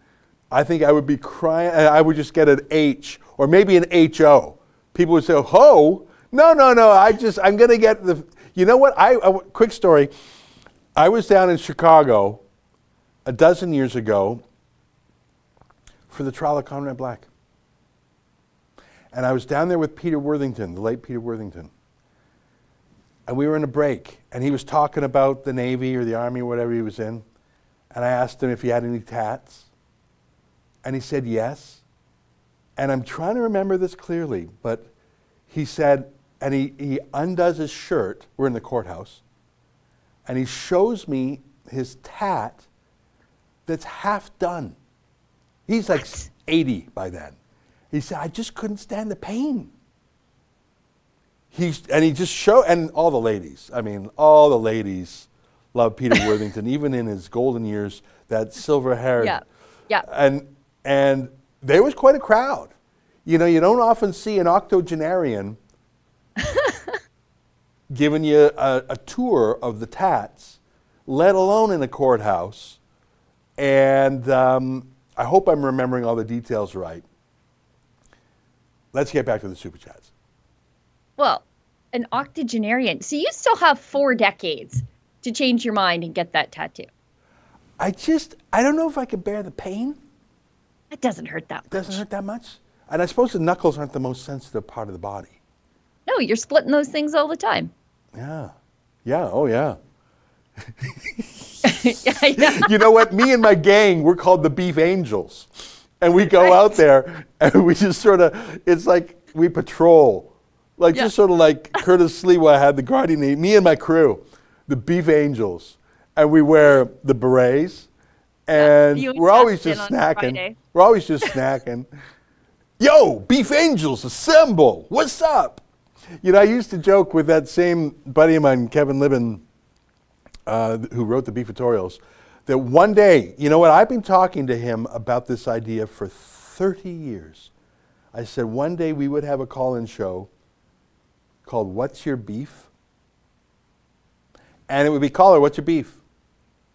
I think I would be crying. I would just get an H or maybe an HO. People would say, "Ho, no. I'm gonna get the." You know what? Quick story. I was down in Chicago a dozen years ago for the trial of Conrad Black, and I was down there with Peter Worthington, the late Peter Worthington, and we were in a break, and he was talking about the Navy or the Army or whatever he was in, and I asked him if he had any tats. And he said yes. And I'm trying to remember this clearly, but he said, and he undoes his shirt, we're in the courthouse, and he shows me his tat that's half done. He's like 80 by then. He said, I just couldn't stand the pain. He just showed, and all the ladies love Peter Worthington, even in his golden years, that silver-haired. Yeah. And there was quite a crowd. You know, you don't often see an octogenarian giving you a tour of the tats, let alone in a courthouse. And I hope I'm remembering all the details right. Let's get back to the Super Chats. Well, an octogenarian. So you still have 4 decades to change your mind and get that tattoo. I don't know if I could bear the pain. It doesn't hurt that much. It doesn't hurt that much? And I suppose the knuckles aren't the most sensitive part of the body. No, you're splitting those things all the time. Yeah. Oh yeah. Yeah, I know. You know what? Me and my gang, we're called the Beef Angels. And we go out there and we just sort of, it's like we patrol. Like just sort of like Curtis Sliwa had the guardian name. Me and my crew, the Beef Angels. And we wear the berets. And we're always just snacking. We're always just snacking. Yo, Beef Angels, assemble. What's up? You know, I used to joke with that same buddy of mine, Kevin Libben, who wrote the Beefatorials, that one day, you know what, I've been talking to him about this idea for 30 years. I said one day we would have a call-in show called What's Your Beef? And it would be, caller, what's your beef?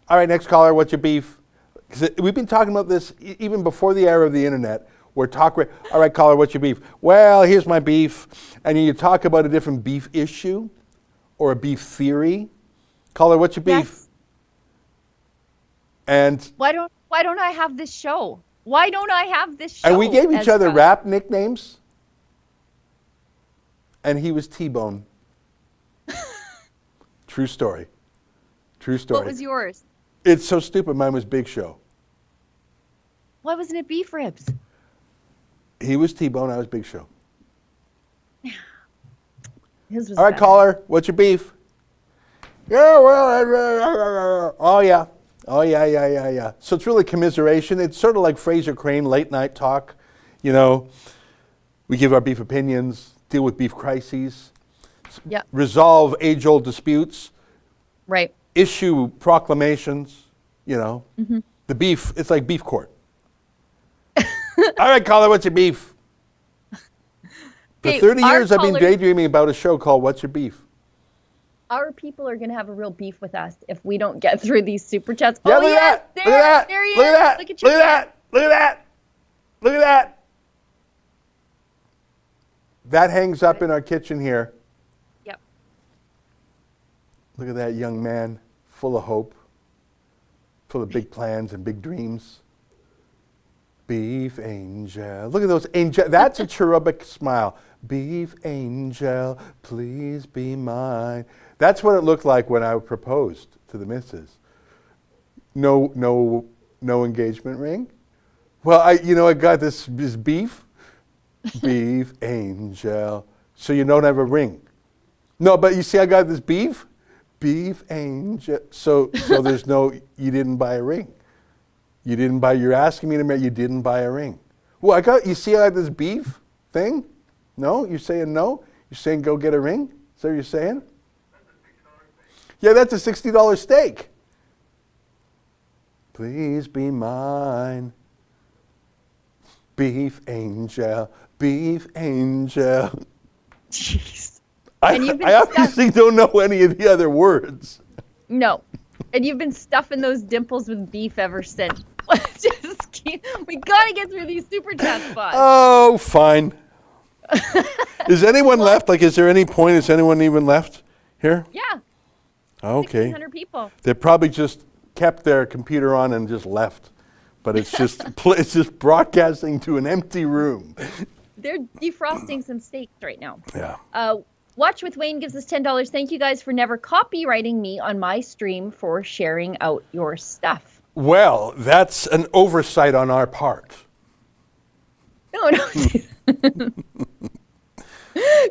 All right, next caller, what's your beef? Because we've been talking about this even before the era of the internet. All right, caller, what's your beef? Well, here's my beef. And you talk about a different beef issue or a beef theory. Caller, what's your beef? Yes. And why don't I have this show? Why don't I have this show? And we gave each other Ezra? rap nicknames. And he was T-Bone. True story. What was yours? It's so stupid. Mine was Big Show. Why wasn't it beef ribs? He was T-Bone, I was Big Show. His was All right, better. caller, what's your beef? Yeah, well, oh yeah. So it's really commiseration. It's sort of like Fraser Crane late night talk. You know, we give our beef opinions, deal with beef crises, resolve age-old disputes, Right. issue proclamations, you know. Mm-hmm. The beef, it's like beef court. All right, caller, what's your beef? For Okay, 30 our years, I've been callers- daydreaming about a show called What's Your Beef? Our people are going to have a real beef with us if we don't get through these super chats. Yeah, oh, look yes, at that. there he is. Look at that. Look at Look you. at that. Look at that. Look at that. That hangs up in our kitchen here. Yep. Look at that young man, full of hope, full of big plans and big dreams. Beef angel. Look at those angel. That's a cherubic smile. Beef angel, please be mine. That's what it looked like when I proposed to the missus. No engagement ring. Well, I got this beef. Beef angel. So you don't have a ring. No, but you see, I got this beef. Beef angel. So there's no. You didn't buy a ring. You're asking me to marry. You didn't buy a ring. Well, I got this beef. thing? No? You're saying no? You're saying go get a ring? Is that what you're saying? Yeah, that's a $60 steak. Please be mine. Beef angel, beef angel. Jeez. I obviously don't know any of the other words. No. And you've been stuffing those dimples with beef ever since. We gotta get through these super chat spots. Oh, fine. Is anyone left? Like, is there any point? Is anyone even left here? Yeah. Okay. 1,600 people. They probably just kept their computer on and just left. But it's just it's just broadcasting to an empty room. They're defrosting some steaks right now. Yeah. Watch with Wayne gives us $10. Thank you guys for never copywriting me on my stream for sharing out your stuff. Well, that's an oversight on our part. No.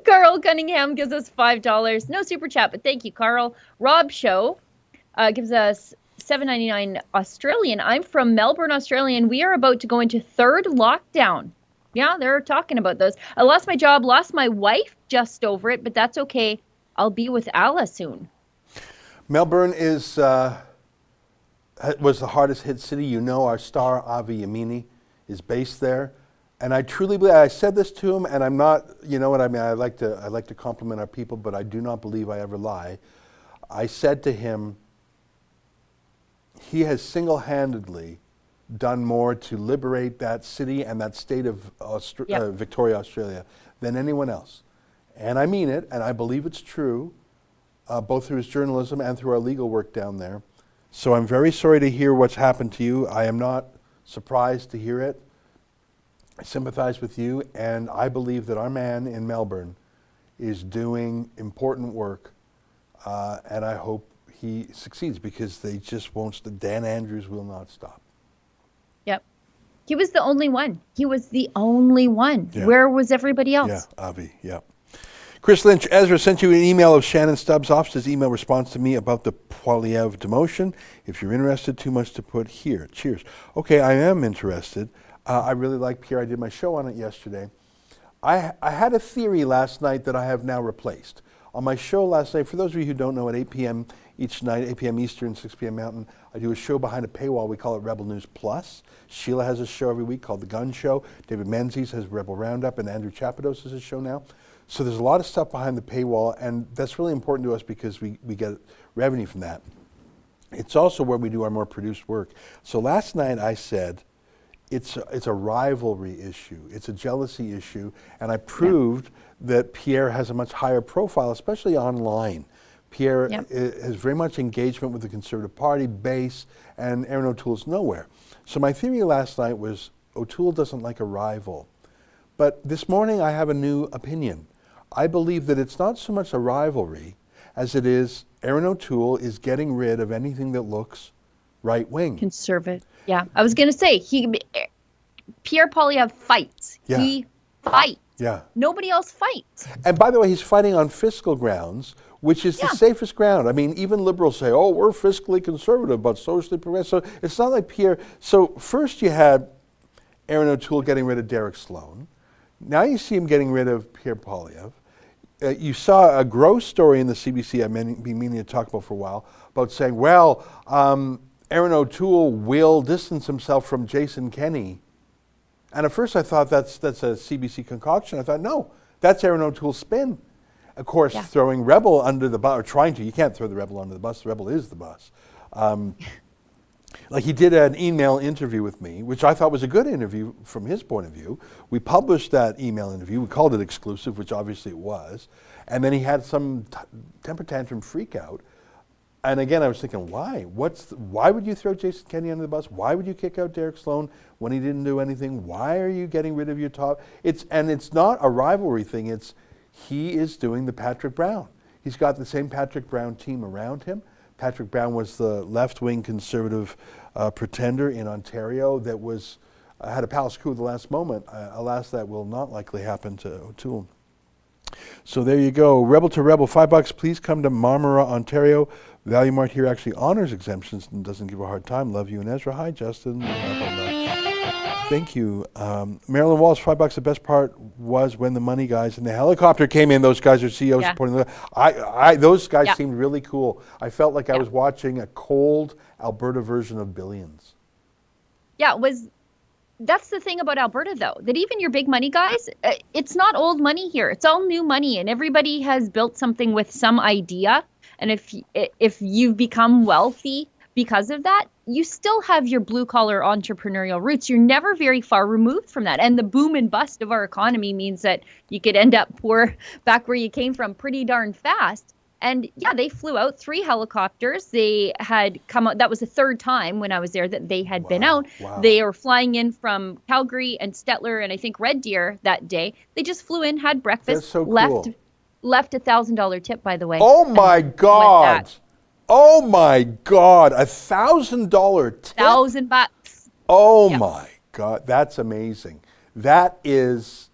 Carl Cunningham gives us $5. No super chat, but thank you, Carl. Rob Show gives us $7.99 Australian. I'm from Melbourne, Australia, and we are about to go into third lockdown. Yeah, they're talking about those. I lost my job, lost my wife just over it, but that's okay. I'll be with Allah soon. Melbourne was the hardest hit city. You know, our star Avi Yamini is based there. And I truly believe, I said this to him, and I'm not, you know what I mean, I like to compliment our people, but I do not believe I ever lie. I said to him, he has single-handedly done more to liberate that city and that state of Victoria, Australia, than anyone else. And I mean it, and I believe it's true, both through his journalism and through our legal work down there. So I'm very sorry to hear what's happened to you. I am not surprised to hear it. I sympathize with you, and I believe that our man in Melbourne is doing important work, and I hope he succeeds, because they just won't. Dan Andrews will not stop. Yep. He was the only one. He was the only one. Yeah. Where was everybody else? Yeah, Avi, yeah. Chris Lynch, Ezra sent you an email of Shannon Stubbs' office's email response to me about the Poilievre demotion. If you're interested, too much to put here. Cheers. Okay, I am interested. I really like Pierre. I did my show on it yesterday. I had a theory last night that I have now replaced. On my show last night, for those of you who don't know, at 8 p.m. each night, 8 p.m. Eastern, 6 p.m. Mountain, I do a show behind a paywall. We call it Rebel News Plus. Sheila has a show every week called The Gunn Show. David Menzies has Rebel Roundup, and Andrew Chapados has a show now. So there's a lot of stuff behind the paywall, and that's really important to us because we get revenue from that. It's also where we do our more produced work. So last night I said, it's a rivalry issue. It's a jealousy issue. And I proved that Pierre has a much higher profile, especially online. Pierre has very much engagement with the Conservative Party base, and Aaron O'Toole's nowhere. So my theory last night was O'Toole doesn't like a rival. But this morning I have a new opinion. I believe that it's not so much a rivalry as it is Aaron O'Toole is getting rid of anything that looks right-wing. Conservative. Yeah. I was going to say, Pierre Poilievre fights. Yeah. He fights. Yeah. Nobody else fights. And by the way, he's fighting on fiscal grounds, which is the safest ground. I mean, even liberals say, oh, we're fiscally conservative, but socially progressive. So it's not like Pierre. So first you had Aaron O'Toole getting rid of Derek Sloan. Now you see him getting rid of Pierre Poilievre. You saw a gross story in the CBC I've been meaning to talk about for a while, about saying, well, Aaron O'Toole will distance himself from Jason Kenney. And at first I thought that's a CBC concoction. I thought, no, that's Aaron O'Toole's spin. Of course, throwing Rebel under the bus, or trying to. You can't throw the Rebel under the bus. The Rebel is the bus. Like, he did an email interview with me, which I thought was a good interview from his point of view. We published that email interview. We called it exclusive, which obviously it was. And then he had some temper tantrum freak out. And again, I was thinking, why? Why would you throw Jason Kenney under the bus? Why would you kick out Derek Sloan when he didn't do anything? Why are you getting rid of your top? It's not a rivalry thing. He is doing the Patrick Brown. He's got the same Patrick Brown team around him. Patrick Brown was the left-wing Conservative pretender in Ontario that had a palace coup at the last moment. Alas, that will not likely happen to O'Toole. So there you go. Rebel to Rebel, $5. Please come to Marmora, Ontario. Value Mart here actually honors exemptions and doesn't give a hard time. Love you and Ezra. Hi, Justin. Thank Thank you. Marilyn Walsh, $5. The best part was when the money guys in the helicopter came in. Those guys are CEOs Yeah. supporting the. Those guys Yeah. seemed really cool. I felt like I Yeah. was watching a cold Alberta version of Billions. Yeah, that's the thing about Alberta, though, that even your big money guys, it's not old money here. It's all new money, and everybody has built something with some idea. And if you've become wealthy because of that, you still have your blue collar entrepreneurial roots. You're never very far removed from that. And the boom and bust of our economy means that you could end up poor back where you came from pretty darn fast. And yeah, they flew out 3 helicopters. They had come out. That was the 3rd time when I was there that they had been out. Wow. They were flying in from Calgary and Stettler and I think Red Deer that day. They just flew in, had breakfast, That's so left, cool. left $1,000 tip, by the way. Oh my and God! went back. Oh my God! $1,000 tip. $1,000. Oh Yeah. my God! That's amazing. That is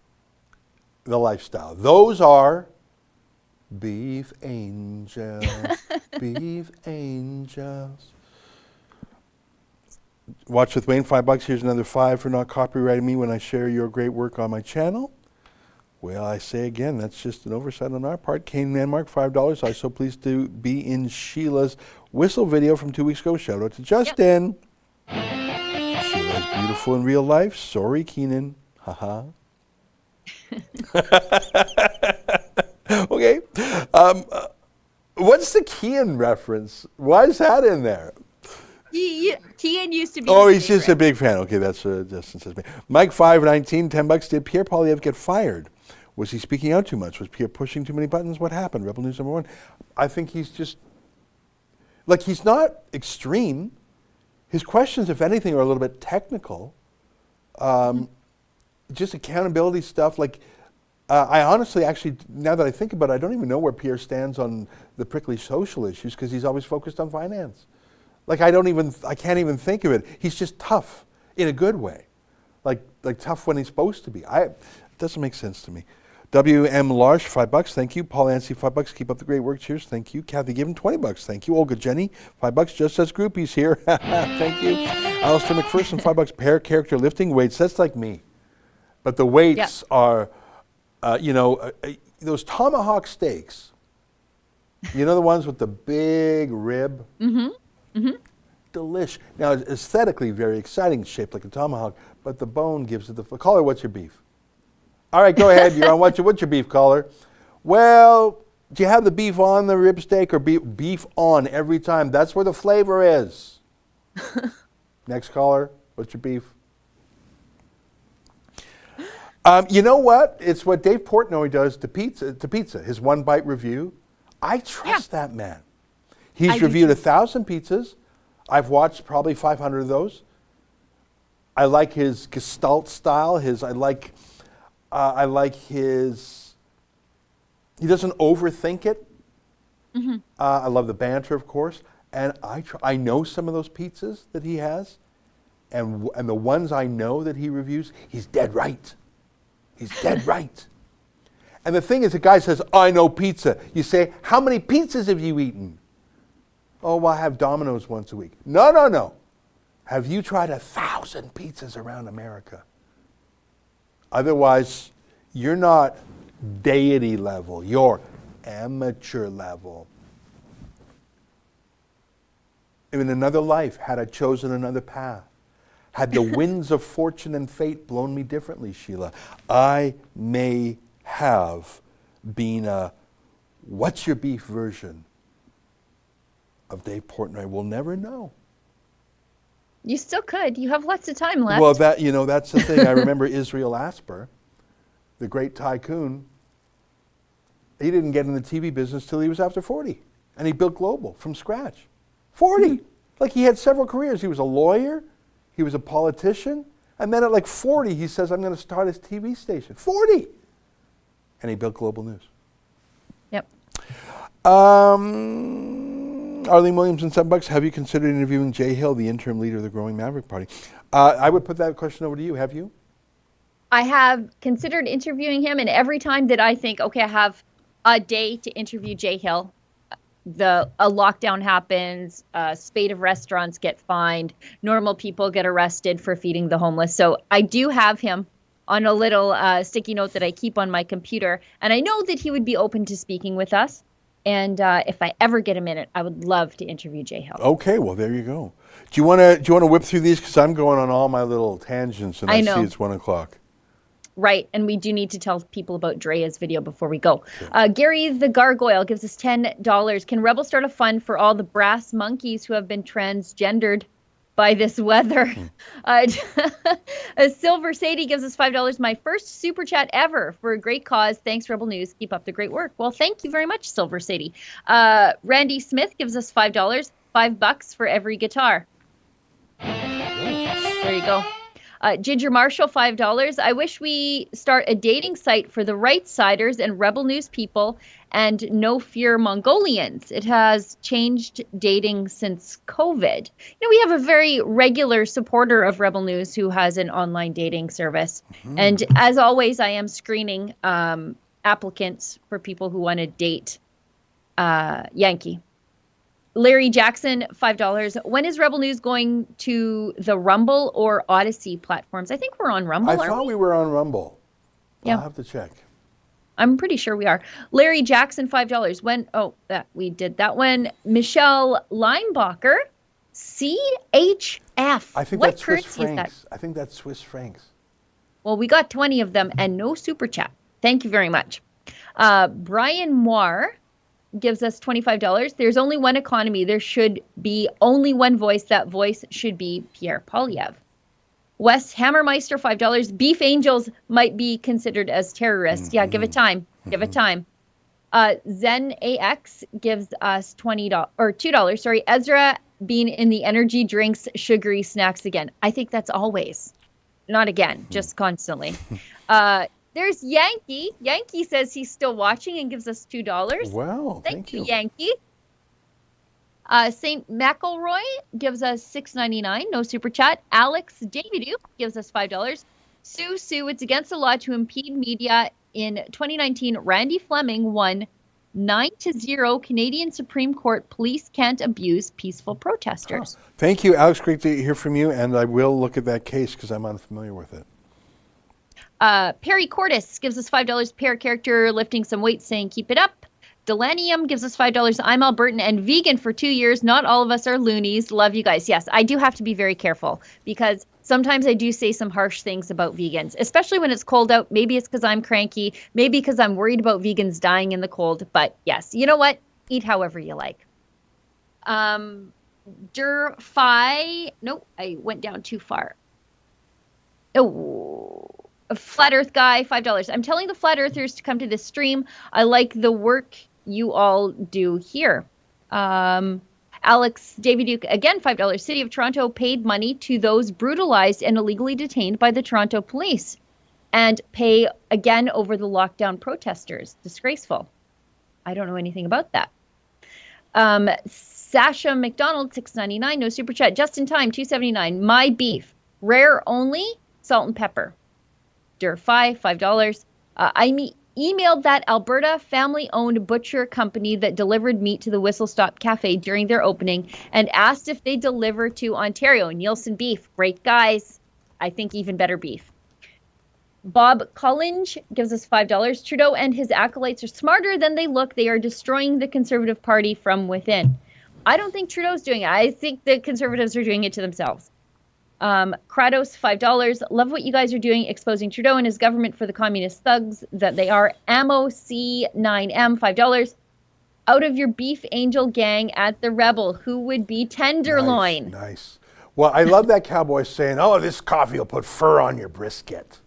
the lifestyle. Those are beef angels. Beef angels. Watch with Wayne, $5. Here's another 5 for not copyrighting me when I share your great work on my channel. Well, I say again, that's just an oversight on our part. Kane Manmark, $5. I'm so pleased to be in Sheila's whistle video from 2 weeks ago. Shout out to Justin. Sheila's beautiful in real life. Sorry, Keenan. Haha. Okay. What's the Kean reference? Why is that in there? Kian used to be. Oh, his he's just a favorite. big fan. Okay, that's Justin says me. Mike 519, $10. Did Pierre Poilievre get fired? Was he speaking out too much? Was Pierre pushing too many buttons? What happened? Rebel News #1. I think he's just like he's not extreme. His questions, if anything, are a little bit technical. Just accountability stuff. Like I honestly, actually, now that I think about it, I don't even know where Pierre stands on the prickly social issues because he's always focused on finance. Like I can't even think of it. He's just tough in a good way, like tough when he's supposed to be. It doesn't make sense to me. W.M. Larsh, $5. Thank you. Paul Anstey, $5. Keep up the great work. Cheers. Thank you. Kathy Given, $20. Thank you. Olga Jenny, $5. Just as groupies here. Thank you. Alistair McPherson, $5. Pair character lifting weights. That's like me, but the weights are, those tomahawk steaks. You know the ones with the big rib. Delish. Now, it's aesthetically very exciting, shaped like a tomahawk, but the bone gives it the. Caller, what's your beef? All right, go ahead. You're on. What's your beef, caller? Well, do you have the beef on the rib steak or beef on every time? That's where the flavor is. Next caller, what's your beef? You know what? It's what Dave Portnoy does to pizza. His one bite review. I trust that man. He's reviewed 1,000 pizzas. I've watched probably 500 of those. I like his gestalt style. I like his. He doesn't overthink it. I love the banter, of course, and I know some of those pizzas that he has, and the ones I know that he reviews, he's dead right. He's dead right. And the thing is, the guy says, "I know pizza." You say, "How many pizzas have you eaten?" "Oh, well, I have Domino's once a week." No. Have you tried 1,000 pizzas around America? Otherwise, you're not deity level. You're amateur level. In another life, had I chosen another path, had the winds of fortune and fate blown me differently, Sheila, I may have been a what's your beef version of Dave Portnoy. We'll never know. You still could. You have lots of time left. Well, that's the thing. I remember Israel Asper, the great tycoon. He didn't get in the TV business till he was after 40. And he built Global from scratch. 40. Like he had several careers. He was a lawyer. He was a politician. And then at like 40, he says, I'm going to start his TV station. 40. And he built Global News. Yep. Arlene Williamson, $7. Have you considered interviewing Jay Hill, the interim leader of the growing Maverick Party? I would put that question over to you. Have you? I have considered interviewing him, and every time that I think, okay, I have a day to interview Jay Hill, a lockdown happens, a spate of restaurants get fined, normal people get arrested for feeding the homeless. So I do have him on a little sticky note that I keep on my computer, and I know that he would be open to speaking with us. And if I ever get a minute, I would love to interview Jay Hill. Okay, well there you go. Do you want to whip through these, because I'm going on all my little tangents, and I know. see it's 1 o'clock. Right, and we do need to tell people about Drea's video before we go. Gary the Gargoyle gives us $10. Can Rebel start a fund for all the brass monkeys who have been transgendered by this weather? Silver Sadie gives us $5. My first super chat ever for a great cause. Thanks, Rebel News. Keep up the great work. Well, thank you very much, Silver Sadie. Randy Smith gives us $5. $5 for every guitar. There you go. Ginger Marshall, $5. I wish we start a dating site for the right-siders and Rebel News people and no fear Mongolians. It has changed dating since COVID. We have a very regular supporter of Rebel News who has an online dating service. And as always, I am screening applicants for people who want to date Yankee. Larry Jackson, $5. When is Rebel News going to the Rumble or Odyssey platforms? I think we're on Rumble, I thought we were on Rumble. Yeah. I'll have to check. I'm pretty sure we are. Larry Jackson, $5. When? Oh, we did that one. Michelle Leinbacher, CHF. I think what that's Swiss currency is that? francs. I think that's Swiss francs. Well, we got 20 of them and no super chat. Thank you very much. Brian Moir gives us $25. There's only one economy. There should be only one voice. That voice should be Pierre Poilievre. Wes Hammermeister, $5. Beef angels might be considered as terrorists. Yeah, give it time. Give it time. Zen AX gives us $2. Sorry, Ezra being in the energy drinks, sugary snacks again. I think that's always, not again, just constantly. There's Yankee. Yankee says he's still watching and gives us $2. Wow, thank you. Yankee. St. McElroy gives us $6.99. No super chat. Alex Davidu gives us $5. Sue, it's against the law to impede media. In 2019, Randy Fleming won 9-0. Canadian Supreme Court police can't abuse peaceful protesters. Oh, thank you, Alex. Great to hear from you, and I will look at that case because I'm unfamiliar with it. Perry Cortis gives us $5. Pear character lifting some weight saying keep it up. Delanium gives us $5. I'm Albertan and vegan for 2 years. Not all of us are loonies. Love you guys. Yes, I do have to be very careful because sometimes I do say some harsh things about vegans, especially when it's cold out. Maybe it's because I'm cranky. Maybe because I'm worried about vegans dying in the cold. But yes, you know what? Eat however you like. Durfi. Nope, I went down too far. Oh. A Flat Earth guy, $5. I'm telling the Flat Earthers to come to this stream. I like the work you all do here. Alex David Duke, again, $5. City of Toronto paid money to those brutalized and illegally detained by the Toronto police and pay again over the lockdown protesters. Disgraceful. I don't know anything about that. Sasha McDonald, $6.99. No super chat. Just in time, $2.79. My beef. Rare only, salt and pepper. Durfi, $5. I emailed that Alberta family-owned butcher company that delivered meat to the Whistle Stop Cafe during their opening and asked if they deliver to Ontario. Nielsen Beef, great guys. I think even better beef. Bob Collinge gives us $5. Trudeau and his acolytes are smarter than they look. They are destroying the Conservative Party from within. I don't think Trudeau's doing it. I think the Conservatives are doing it to themselves. Kratos, $5. Love what you guys are doing, exposing Trudeau and his government for the communist thugs that they are. Ammo C9M, $5. Out of your beef angel gang at the Rebel, who would be tenderloin? Nice. Well, I love that cowboy saying, oh, this coffee will put fur on your brisket.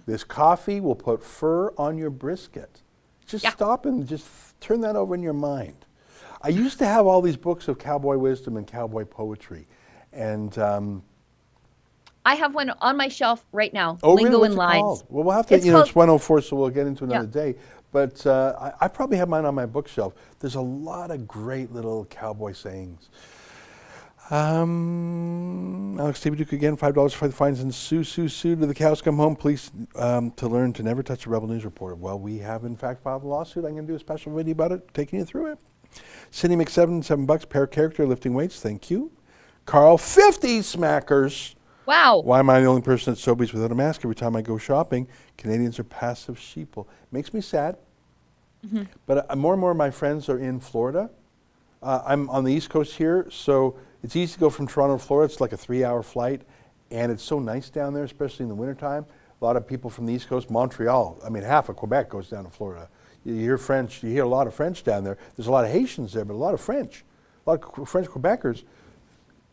This coffee will put fur on your brisket. Just stop and just turn that over in your mind. I used to have all these books of cowboy wisdom and cowboy poetry. And I have one on my shelf right now. Oh, Lingo really? and What's it Lines. called? Well, we'll have to, it's 104, so we'll get into another day. But I probably have mine on my bookshelf. There's a lot of great little cowboy sayings. Alex Stevie Duke again, $5 for the fines and sue to the cows come home. Please to learn to never touch a Rebel News reporter. Well, we have in fact filed a lawsuit. I'm going to do a special video about it, taking you through it. Cindy McSeven, $7, per character, lifting weights. Thank you. Carl, 50 smackers. Wow. Why am I the only person at Sobeys without a mask every time I go shopping? Canadians are passive sheeple. Makes me sad. But more and more of my friends are in Florida. I'm on the East Coast here, so it's easy to go from Toronto to Florida. It's like a 3-hour flight, and it's so nice down there, especially in the wintertime. A lot of people from the East Coast, Montreal, I mean, half of Quebec goes down to Florida. You hear French, you hear a lot of French down there. There's a lot of Haitians there, but a lot of French, a lot of French Quebecers.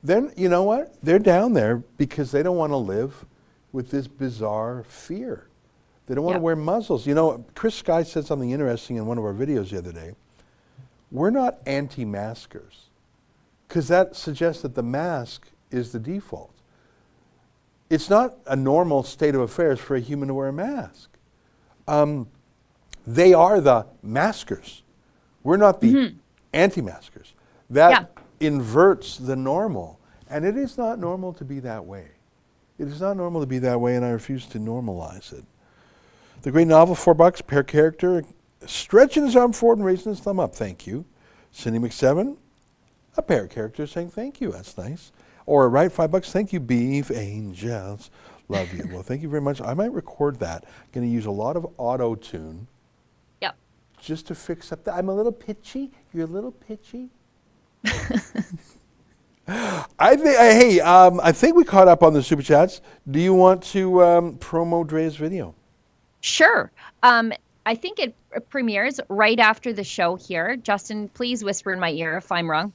Then, you know what? They're down there because they don't want to live with this bizarre fear. They don't want to wear muzzles. You know, Chris Sky said something interesting in one of our videos the other day. We're not anti-maskers, because that suggests that the mask is the default. It's not a normal state of affairs for a human to wear a mask. They are the maskers. We're not the anti-maskers. That inverts the normal. And it is not normal to be that way. It is not normal to be that way, and I refuse to normalize it. The great novel, $4, per character. Stretching his arm forward and raising his thumb up. Thank you. Cindy McSeven, a pair of characters saying thank you. That's nice. Or right, $5. Thank you, Beef Angels. Love you. Well, thank you very much. I might record that. I'm going to use a lot of auto-tune. Yep. Just to fix up that. I'm a little pitchy. You're a little pitchy. I think we caught up on the Super Chats. Do you want to promo Drea's video? Sure. I think it premieres right after the show here. Justin, please whisper in my ear if I'm wrong.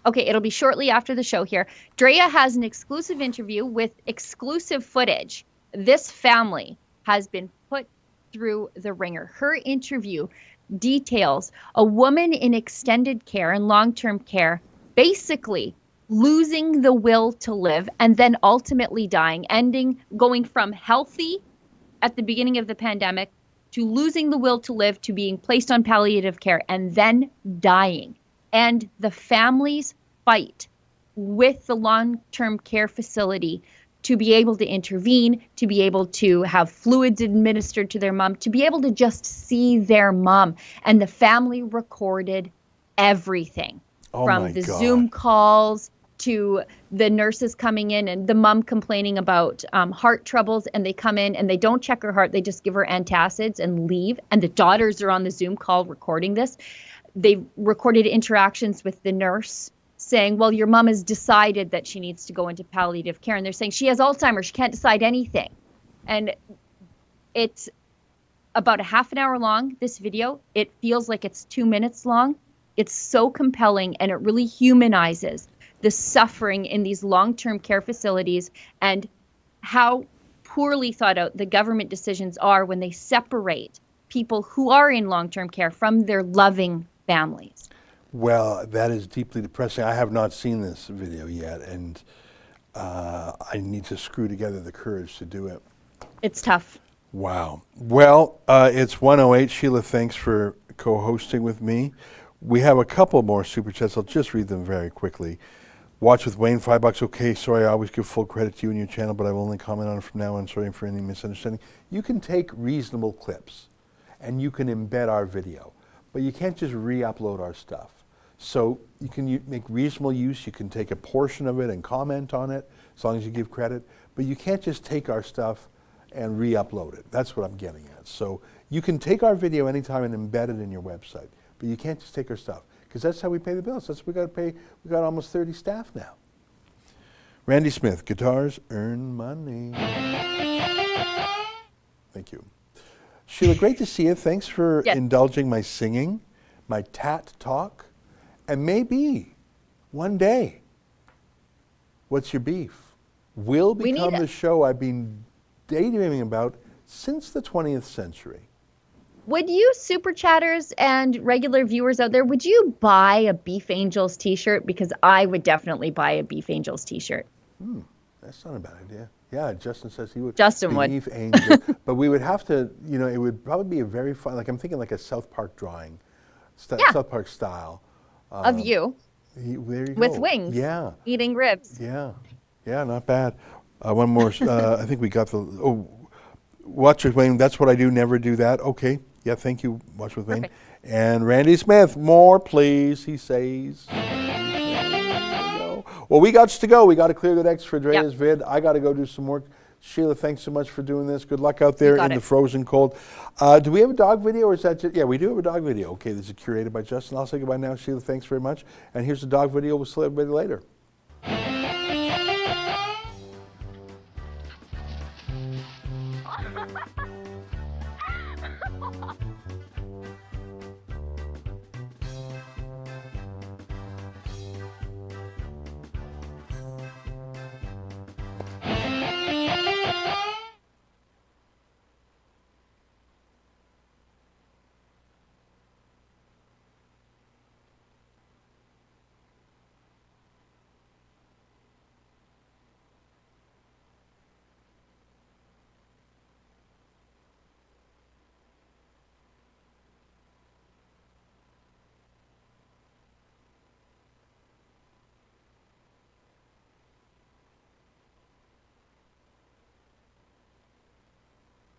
Okay, it'll be shortly after the show here. Drea has an exclusive interview with exclusive footage. This family has been put through the ringer. Her interview details a woman in extended care and long-term care basically losing the will to live and then ultimately dying, going from healthy at the beginning of the pandemic to losing the will to live to being placed on palliative care and then dying. And the families fight with the long-term care facility to be able to intervene, to be able to have fluids administered to their mom, to be able to just see their mom. And the family recorded everything from the Zoom calls to the nurses coming in and the mom complaining about heart troubles, and they come in and they don't check her heart. They just give her antacids and leave. And the daughters are on the Zoom call recording this. They recorded interactions with the nurse saying, well, your mom has decided that she needs to go into palliative care. And they're saying she has Alzheimer's. She can't decide anything. And it's about a half an hour long, this video. It feels like it's 2 minutes long. It's so compelling, and it really humanizes the suffering in these long-term care facilities and how poorly thought out the government decisions are when they separate people who are in long-term care from their loving families. Well, that is deeply depressing. I have not seen this video yet, and I need to screw together the courage to do it. It's tough. Wow. Well, it's 1:08. Sheila, thanks for co-hosting with me. We have a couple more Super Chats. I'll just read them very quickly. Watch with Wayne, $5. Okay, sorry, I always give full credit to you and your channel, but I will only comment on it from now on. Sorry for any misunderstanding. You can take reasonable clips, and you can embed our video, but you can't just re-upload our stuff. So you can make reasonable use. You can take a portion of it and comment on it, as long as you give credit, but you can't just take our stuff and re-upload it. That's what I'm getting at. So you can take our video anytime and embed it in your website, but you can't just take our stuff, because that's how we pay the bills. That's what we got to pay. We got almost 30 staff now. Randy Smith, guitars earn money. Thank you. Sheila, great to see you. Thanks for indulging my singing, my tat talk, and maybe one day, What's Your Beef will become the show I've been daydreaming about since the 20th century. Would you super chatters and regular viewers out there, would you buy a Beef Angels t-shirt? Because I would definitely buy a Beef Angels t-shirt. That's not a bad idea. Yeah, Justin says he would. Justin would. Beef Angel. But we would have to, you know, it would probably be a very fun, like I'm thinking like a South Park drawing, South Park style. Of you. There you with go. wings. Yeah. Eating ribs. Yeah. Yeah, not bad. One more, I think we got Watch with Wayne, that's what I do, never do that. Okay. Yeah, thank you, Watch with Wayne. Perfect. And Randy Smith, more please, he says. There you go. Well, we got to go. We got to clear the decks for Drea's vid. I got to go do some work. Sheila, thanks so much for doing this. Good luck out there in the frozen cold. Do we have a dog video, or is that just, yeah, we do have a dog video. Okay, this is curated by Justin. I'll say goodbye now. Sheila, thanks very much. And here's the dog video. We'll see everybody later.